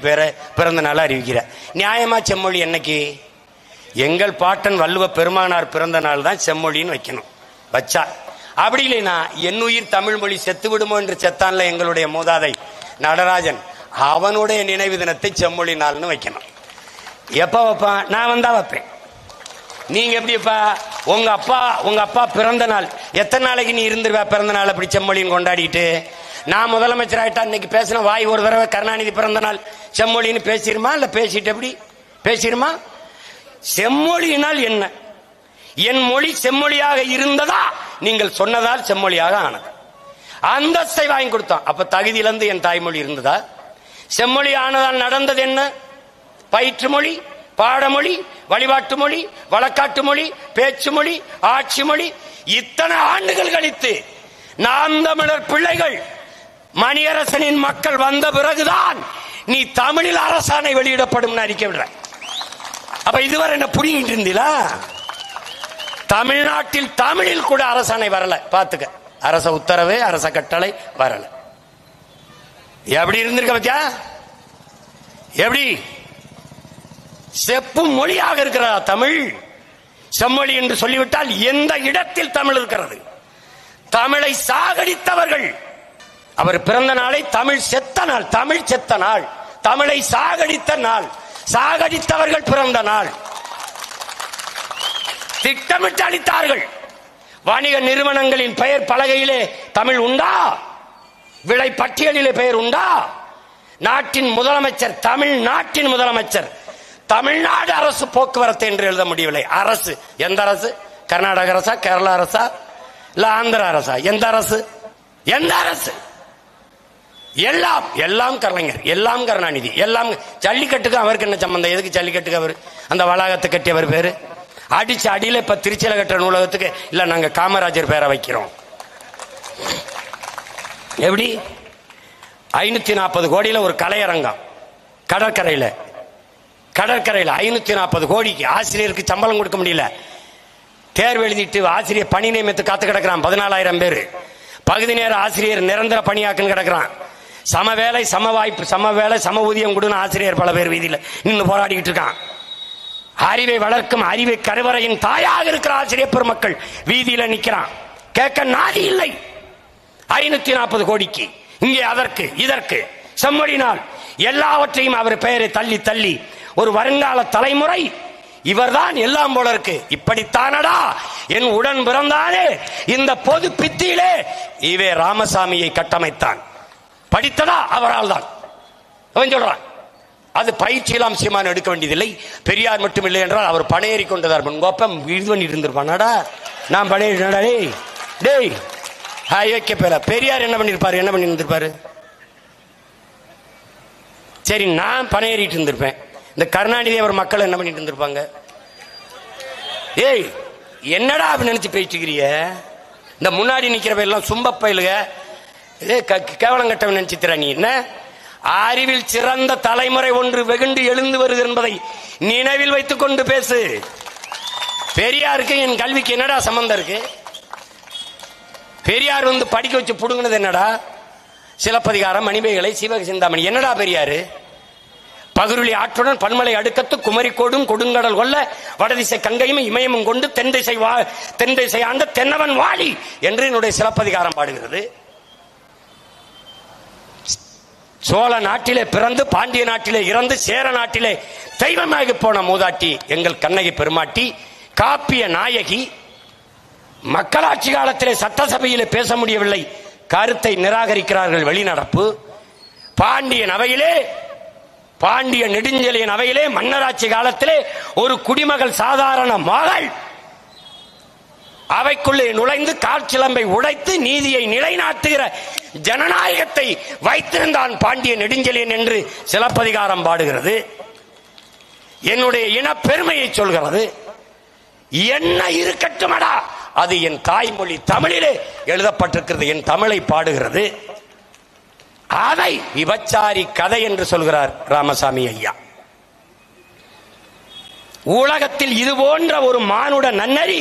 பிறந்த நாள் அறிவிக்கிற. நியாயமா செம்மொழி என்னைக்கு? எங்கள் பாட்டன் வள்ளுவ பெருமானார் பிறந்த நாள் தான் செம்மொழின்னு வைக்கணும். வச்சா அப்படி இல்லைன்னா என்னுயிர் தமிழ் மொழி செத்து விடுமோ என்று செத்தான்ல எங்களுடைய மூதாதை நடராஜன், அவனுடைய நினைவு தினத்தை செம்மொழி நாள்னு வைக்கணும். எப்ப வைப்பான்? நான் வந்தா வைப்பேன். நீங்க எப்படிப்பா? உங்க அப்பா பிறந்த நாள் எத்தனை நாளைக்கு நீ இருந்துருவ பிறந்த நாள் அப்படி செம்மொழின்னு கொண்டாடிட்டு? நான் முதலமைச்சர் ஆயிட்டா இன்னைக்கு பேசின வாய் ஒரு தடவை கருணாநிதி பிறந்த நாள் செம்மொழின்னு பேசிருமா? இல்ல பேசிட்டு எப்படி பேசிருமா? செம்மொழியினால் என்ன? என் மொழி செம்மொழியாக இருந்ததா? நீங்கள் சொன்னதால் செம்மொழியாக ஆனது. அந்தஸ்தை வாங்கி கொடுத்தான். அப்ப தகுதியிலிருந்து என் தாய்மொழி இருந்ததா? செம்மொழி ஆனதால் நடந்தது என்ன? பயிற்று மொழி, பாடமொழி, வழிபாட்டு மொழி, வழக்காட்டு மொழி, பேச்சு மொழி, ஆட்சி மொழி. இத்தனை ஆண்டுகள் கழித்து நாம் தமிழர் பிள்ளைகள் மணியரசனின் மக்கள் வந்த பிறகுதான் நீ தமிழில் அரசாணை வெளியிடப்படும் அறிக்கை விடுற. அப்ப இதுவரை என்ன புடிங்கிட்டு இருந்தீங்களா? தமிழ்நாட்டில் தமிழில் கூட அரசாணை வரல. பாத்துக்க, அரச உத்தரவு, அரச கட்டளை வரல. எப்படி இருந்திருக்க பத்தியா? எப்படி செப்பும் மொழியாக இருக்கிறதா தமிழ்? செம்மொழி என்று சொல்லிவிட்டால் எந்த இடத்தில் தமிழ் இருக்கிறது? தமிழை சாகடித்தவர்கள், அவர் பிறந்த நாளை தமிழ் செத்த நாள், தமிழ் செத்த நாள், தமிழை சாகடித்த நாள், சாகடித்தவர்கள் பிறந்த நாள். திட்டமிட்டு அளித்தார்கள். வணிக நிறுவனங்களின் பெயர் பலகையிலே தமிழ் உண்டா? விலை பட்டியலிலே பெயர் உண்டா? நாட்டின் முதலமைச்சர், தமிழ்நாட்டின் முதலமைச்சர், தமிழ்நாடு அரசு போக்குவரத்து என்று எழுத முடியவில்லை. அரசு எந்த அரசு? கர்நாடக அரசா, கேரளா அரசா, இல்ல ஆந்திர அரசா? எந்த அரசு? எந்த அரசு? எல்லாம் எல்லாம் கலைஞர், எல்லாம் கருணாநிதி, எல்லாம். ஜல்லிக்கட்டுக்கு அவருக்கு என்ன சம்பந்தம்? எதுக்கு ஜல்லிக்கட்டுக்கு அவர் அந்த வளாகத்தை கட்டியவர் பேரு? அடிச்சு அடியில இப்ப திருச்சியில கட்டுற நூலகத்துக்கு இல்ல நாங்க காமராஜர் பேரை வைக்கிறோம். எப்படி 540 கோடியில ஒரு கலையரங்கம் கடற்கரையில 540 கோடிக்கு ஆசிரியருக்கு சம்பளம் கொடுக்க முடியல. தேர்வு எழுதிட்டு ஆசிரியர் பணி நியமித்து காத்து கிடக்கிறான் 14,000 பேர். பகுதி நேர ஆசிரியர் நிரந்தர பணியாக்குன்னு கிடக்கிறான். சம வேலை சம வாய்ப்பு, சம வேலை சம ஊதியம் கொடுன்னு ஆசிரியர் பல பேர் வீதியில் நின்று போராடிக்கிட்டு இருக்கான். அறிவை வளர்க்கும் அறிவை கருவறையின் தாயாக இருக்கிற ஆசிரியர் பெருமக்கள் வீதியில நிக்கிறான். கேட்க நாதி இல்லை. 540 கோடிக்கு இங்கே அதற்கு இதற்கு செம்மொழினால் எல்லாவற்றையும் அவர் பெயரை தள்ளி தள்ளி ஒரு வருங்கால தலைமுறை இவர்தான் எல்லாம் போல இருக்கு. இப்படித்தானடா என் உடன் பிறந்தானே இந்த பொது பித்தியிலே இவே ராமசாமியை கட்டமைத்தான். படித்ததா அவரால் தான். அவன் சொல்றான் அது பயிற்சியெல்லாம் சீமான் எடுக்க வேண்டியதில்லை. பெரியார் மட்டும் இல்லை என்றால் அவர் பணையேறி கொண்டதார். கோப்பம் இது பண்ணிட்டு இருந்திருப்பானாடா. நான் பணையேறினாடா டேய் டேய் வைக்க பேர பெரியார் என்ன பண்ணிருப்பாரு? என்ன பண்ணி இருந்திருப்பாரு? சரி, நான் பணையேறிட்டு இருந்திருப்பேன். இந்த கருணாநிதி அவர் மக்கள் என்ன பண்ணிட்டு இருந்திருப்பாங்க? ஏய் என்னடா அப்படி நினைச்சு பேசிக்கிறிய? இந்த முன்னாடி நிக்கிறவ எல்லாம் சும்ப பயிலுக கேவலம் கட்டவன் நினைச்சுத்திர. நீ என்ன அறிவில் சிறந்த தலைமுறை ஒன்று வெகுண்டு எழுந்து வருது என்பதை நினைவில் வைத்துக் கொண்டு பேசு. பெரியாருக்கு என் கல்விக்கு என்னடா சம்பந்தம் இருக்கு? பெரியார் வந்து படிக்க வச்சு புடுங்கினது என்னடா? சிலப்பதிகாரம், மணிமேகலை, சிவக சிந்தாமணி. என்னடா பெரியாரு? பகுருளி ஆற்றுடன் பன்மலை அடுக்கத்து குமரிக்கோடும் கொடுங்கடல் கொல்ல வடதிசை கங்கையும் இமயமும் கொண்டு தென் திசை ஆண்ட தென்னவன் வாழி என்று என்னுடைய சிலப்பதிகாரம் பாடுகிறது. சோழ நாட்டிலே பிறந்து பாண்டிய நாட்டிலே இறந்து சேர நாட்டிலே தெய்வமாகி போன மூதாட்டி எங்கள் கண்ணகி பெருமாட்டி, காப்பிய நாயகி. மக்களாட்சி காலத்திலே சட்டசபையிலே பேச முடியவில்லை, கருத்தை நிராகரிக்கிறார்கள், வெளிநடப்பு. பாண்டியன் அவையிலே, பாண்டிய நெடுஞ்செழியன் அவையிலே மன்னராட்சி காலத்திலே ஒரு குடிமகள், சாதாரண மகள் அவைக்குள்ளே நுழைந்து காற்சிலம்பை உடைத்து நீதியை நிலைநாட்டுகிற ஜனநாயகத்தை வைத்திருந்தான் பாண்டிய நெடுஞ்செழியன் என்று சிலப்பதிகாரம் பாடுகிறது. என்னுடைய இன பெருமையை சொல்கிறது. என்ன இருக்கட்டுமடா, அது என் தாய்மொழி தமிழிலே எழுதப்பட்டிருக்கிறது, என் தமிழை பாடுகிறது. அதை விபச்சாரி கதை என்று சொல்கிறார் ராமசாமி ஐயா. உலகத்தில் இது போன்ற ஒரு மானுட நன்னறி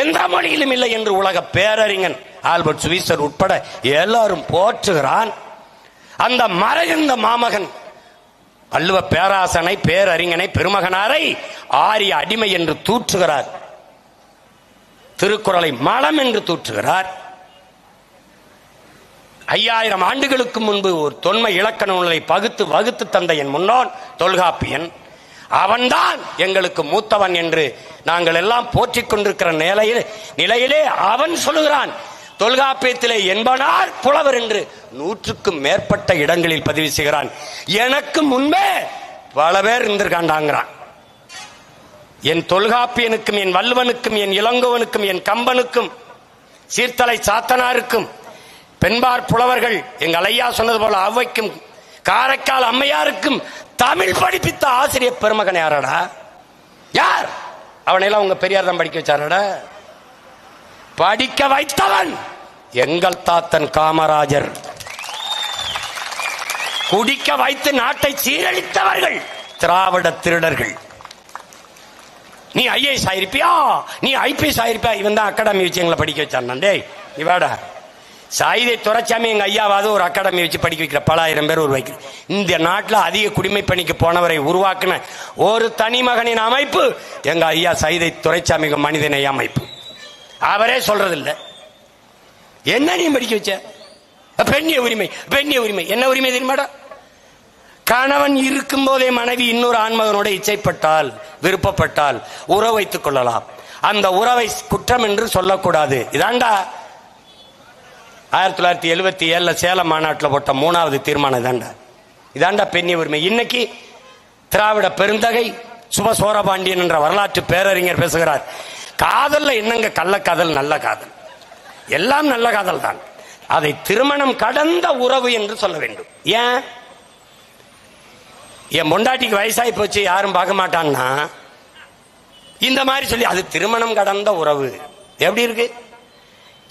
எந்த மொழியிலும் இல்லை என்று உலக பேரறிஞன் ஆல்பர்ட் சுவிசர் உட்பட எல்லாரும் போற்றுகிறான். அந்த மறைந்த மாமகன் வள்ளுவ பேராசனை, பேரறிஞனை, பெருமகனாரை ஆரிய அடிமை என்று தூற்றுகிறார். திருக்குறளை மலம் என்று தூற்றுகிறார். 5000 ஆண்டுகளுக்கு முன்பு ஒரு தொன்மை இலக்கண நூலை வகுத்து தந்த என் முன்னோன் தொல்காப்பியன், அவன்தான் எங்களுக்கு மூத்தவன் என்று நாங்கள் எல்லாம் போற்றிக் கொண்டிருக்கிற நிலையிலே அவன் சொல்லுகிறான், தொல்காப்பியத்திலே என்பனார் புலவர் என்று 100க்கும் மேற்பட்ட இடங்களில் பதிவு செய்கிறான். எனக்கு முன்பே பல பேர் இருந்திருக்காண்டாங்கிறான். என் தொல்காப்பியனுக்கும், என் வள்ளுவனுக்கும், என் இளங்கோவனுக்கும், என் கம்பனுக்கும், சீர்தலை சாத்தனாருக்கும், பெண்பார் புலவர்கள் எங்கள் ஐயா சொன்னது போல அவ்வைக்கும், காரைக்கால் அம்மையாருக்கும் தமிழ் படிப்பித்த ஆசிரியர் பெருமகன் யாரடா? யார்? அவனையெல்லாம் உங்க பெரியார் தான் படிக்க வச்சாரடா? படிக்க வைத்தவன் எங்கள் தாத்தன் காமராஜர். குடிக்க வைத்து நாட்டை சீரழித்தவர்கள் திராவிட திருடர்கள். நீ ஐஏஎஸ் ஆயிருப்பியா, நீ ஐபிஎஸ் ஆயிருப்பியா? இவன் தான் அகாடமி வச்சு எங்களை படிக்க வச்சான். டேய் இவாடா, சாயிதை துரைச்சாமி எங்க ஐயாவது ஒரு அகாடமி வச்சு படிக்க வைக்கிற பல ஆயிரம் பேர் உருவாக்கி இந்த நாட்டில் அதிக குடிமை பணிக்கு போனவரை உருவாக்கின ஒரு தனி மகனின் அமைப்பு எங்க ஐயா சைதை துரைச்சாமி மனிதநேய அமைப்பு. அவரே சொல்றதில்ல. என்ன நீ படிக்க வச்ச? பெண்ணிய உரிமை. பெண்ணிய உரிமை என்ன உரிமை தெரியுமாடா? கணவன் இருக்கும் போதே மனைவி இன்னொரு ஆண்மகனோட இச்சைப்பட்டால், விருப்பப்பட்டால் உறவு வைத்துக் கொள்ளலாம். அந்த உறவை குற்றம் என்று சொல்லக்கூடாது. இதாண்டா 1977 சேலம் மாநாட்டில் போட்ட 3வது தீர்மானம். இதாண்டா பெண்ணிய உரிமை. இன்னைக்கு திராவிட பெருந்தகை சுபசோரபாண்டியன் என்ற வரலாற்று பேரறிஞர் பேசுகிறார். காதல்ல என்னங்க கள்ளக்காதல், நல்ல காதல், எல்லாம் நல்ல காதல் தான். அதை திருமணம் கடந்த உறவு என்று சொல்ல வேண்டும். ஏன்? என் பொண்டாட்டிக்கு வயசாகி போச்சு யாரும் பார்க்க மாட்டான்னா இந்த மாதிரி சொல்லி அது திருமணம் கடந்த உறவு. எப்படி இருக்கு?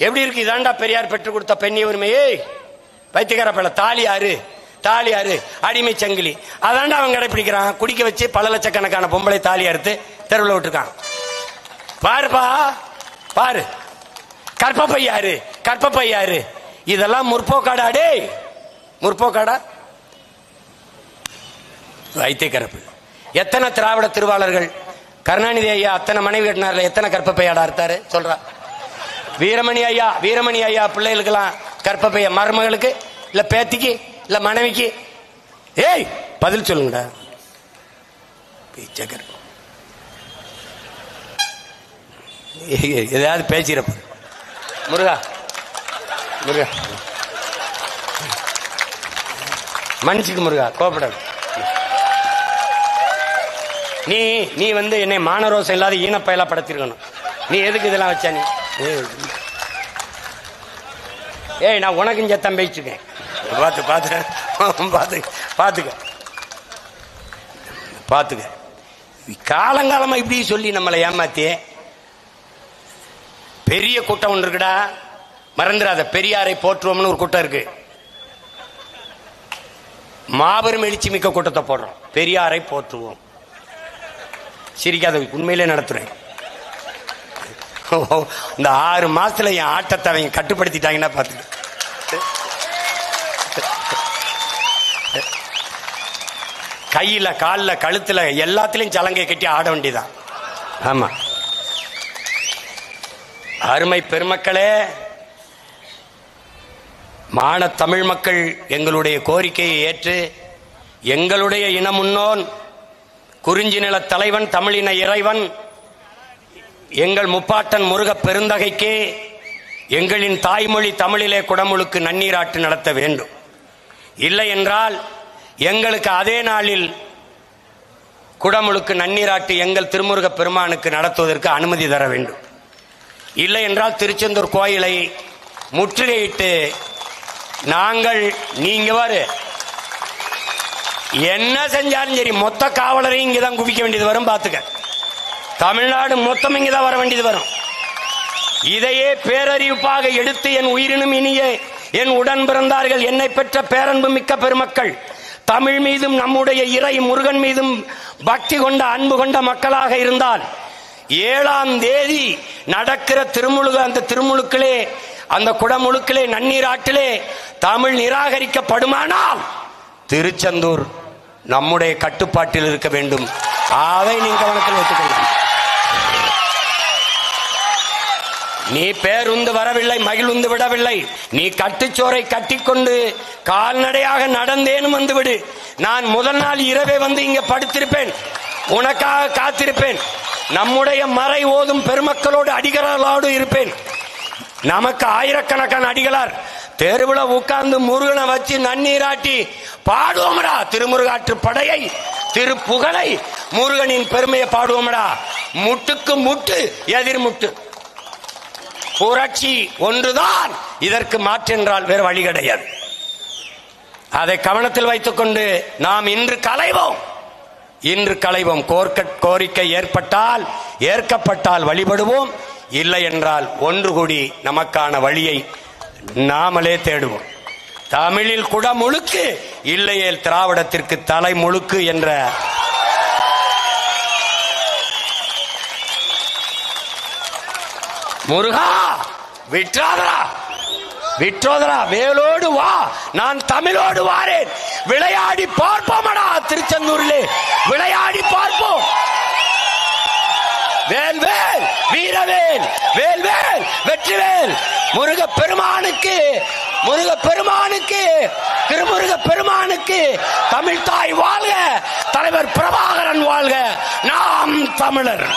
எப்படி இருக்கு? இதாண்டா பெரியார் பெற்றுக் கொடுத்த பெண்ணிய உரிமையே. வைத்தியக்கார பிள்ளை தாலி யாரு அடிமை சங்கிலி, அதாண்டா அவன் கடைப்பிடிக்கிறான். குடிக்க வச்சு பல லட்சக்கணக்கான பொம்பளை தாலி அறுத்து தெருவில் விட்டுருக்கான். பாருப்பா பாரு. கற்பப்பை யாரு? இதெல்லாம் முற்போக்காடா? டே முற்போக்காடா? வைத்தியக்கார பிள்ளை. எத்தனை திராவிட திருவாளர்கள், கருணாநிதி ஐயா அத்தனை மனைவி கட்டினார்ல, எத்தனை கற்பப்பையாடா அறுத்தாரு சொல்றா? வீரமணி ஐயா பிள்ளைகளுக்கெல்லாம் கற்பப்பைய, மருமகளுக்கு இல்ல பேத்திக்கு இல்ல மனைவிக்கு? ஏய் பதில் சொல்லுங்கடா. ஏதாவது பேசிறப்ப முருகா மன்னிச்சுக்கு முருகா, கோபப்படாது. நீ வந்து என்னை மானரோசம் இல்லாத ஈனப்பயலா படுத்திருக்கணும். நீ எதுக்கு இதெல்லாம் வச்சா? நீ ஏய் நான் உனக்கும் சத்தம் பேசிருக்கேன். பாத்துக்க. காலங்காலமா இப்படி சொல்லி நம்மளை ஏமாத்திய பெரிய கூட்டம் ஒன்று இருக்குடா, மறந்துடாத. பெரியாரை போற்றுவோம்னு ஒரு கூட்டம் இருக்கு. மாபெரும் எழுச்சி மிக்க கூட்டத்தை போடுறோம். பெரியாரை போற்றுவோம். சிரிக்காத, உண்மையிலே நடத்துறேன். இந்த 6 மாசத்துல என் ஆட்டத்தை அவங்க கட்டுப்படுத்திட்டாங்கன்னா பார்த்து. கையில காலில் கழுத்துல எல்லாத்திலையும் சலங்கை கட்டி ஆட வேண்டியதான். ஆமா, அருமை பெருமக்களே, மான தமிழ் மக்கள் எங்களுடைய கோரிக்கையை ஏற்று எங்களுடைய இன முன்னோன் குறிஞ்சி நில தலைவன் தமிழின இறைவன் எங்கள் முப்பாட்டன் முருகப் பெருந்தகைக்கு எங்களின் தாய்மொழி தமிழிலே குடமுழுக்கு நன்னீராட்டு நடத்த வேண்டும். இல்லை என்றால் எங்களுக்கு அதே நாளில் குடமுழுக்கு நன்னீராட்டு எங்கள் திருமுருக பெருமானுக்கு நடத்துவதற்கு அனுமதி தர வேண்டும். இல்லை என்றால் திருச்செந்தூர் கோயிலை முற்றுகையிட்டு நாங்கள், நீங்க வாரு என்ன செஞ்சாலும் சரி மொத்த காவலரையும் இங்கதான் குவிக்க வேண்டியது வரும். பார்த்துக்க, தமிழ்நாடு மொத்தம் இங்கதான் வர வேண்டியது வரும். இதையே பேரறிவிப்பாக எடுத்து என் உயிரினும் இனிய என் உடன் பிறந்தார்கள், என்னை பெற்ற பேரன்பு மிக்க பெருமக்கள், தமிழ் மீதும் நம்முடைய இறை முருகன் மீதும் பக்தி கொண்ட அன்பு கொண்ட மக்களாக இருந்தால் 7ஆம் தேதி நடக்கிற திருமுழுக்கு, அந்த திருமுழுக்கிலே, அந்த குடமுழுக்கிலே, நன்னீராட்டிலே தமிழ் நிராகரிக்கப்படுமானால் திருச்செந்தூர் நம்முடைய கட்டுப்பாட்டில் இருக்க வேண்டும். அதை நீங்க கவனத்தில் வைத்துக் கொள்ளுங்கள். நீ பேருந்து வரவில்லை, மகிழ்ந்து விடவில்லை, நீ கட்டுச்சோரை கட்டிக்கொண்டு கால்நடையாக நடந்தேனும் வந்துவிடு. நான் முதல் நாள் இரவே வந்து இங்க படுத்திருப்பேன், உனக்காக காத்திருப்பேன். நம்முடைய மறை ஓதும் பெருமக்களோடு அடிகளாரோடு இருப்பேன். நமக்கு ஆயிரக்கணக்கான அடிகளார் தெருவுல உட்கார்ந்து முருகனை வச்சு நன்னீராட்டி பாடுவோம்டா. திருமுருகாற்று படையை, திருப்புகழை, முருகனின் பெருமையை பாடுவோம்டா. முட்டுக்கு முட்டு எதிர்முட்டு. புரட்சி ஒன்றுதான் இதற்கு மாற்றென்றால் வேறு வழி கிடையாது. அதை கவனத்தில் வைத்துக் கொண்டு நாம் இன்று களைவோம். கோரிக்கை ஏற்பட்டால், ஏற்கப்பட்டால் வழிபடுவோம். இல்லை என்றால் ஒன்று கூடி நமக்கான வழியை நாமளே தேடுவோம். தமிழில் குடமுழுக்கு, இல்லையேல் திராவிடத்திற்கு தலை முழுக்கு என்ற முருகா விற்றாதரா, விற்றோதரா, வேலோடு வா, நான் தமிழோடு வாரேன். விளையாடி பார்ப்போமடா, திருச்செந்தூரிலே விளையாடி பார்ப்போம். வேல் வேல் வீரவேல், வேல் வேல் வெற்றிவேல். முருக பெருமானுக்கு, முருக பெருமானுக்கு, திருமுருக பெருமானுக்கு. தமிழ் தாய் வாழ்க, தலைவர் பிரபாகரன் வாழ்க. நாம் தமிழர்.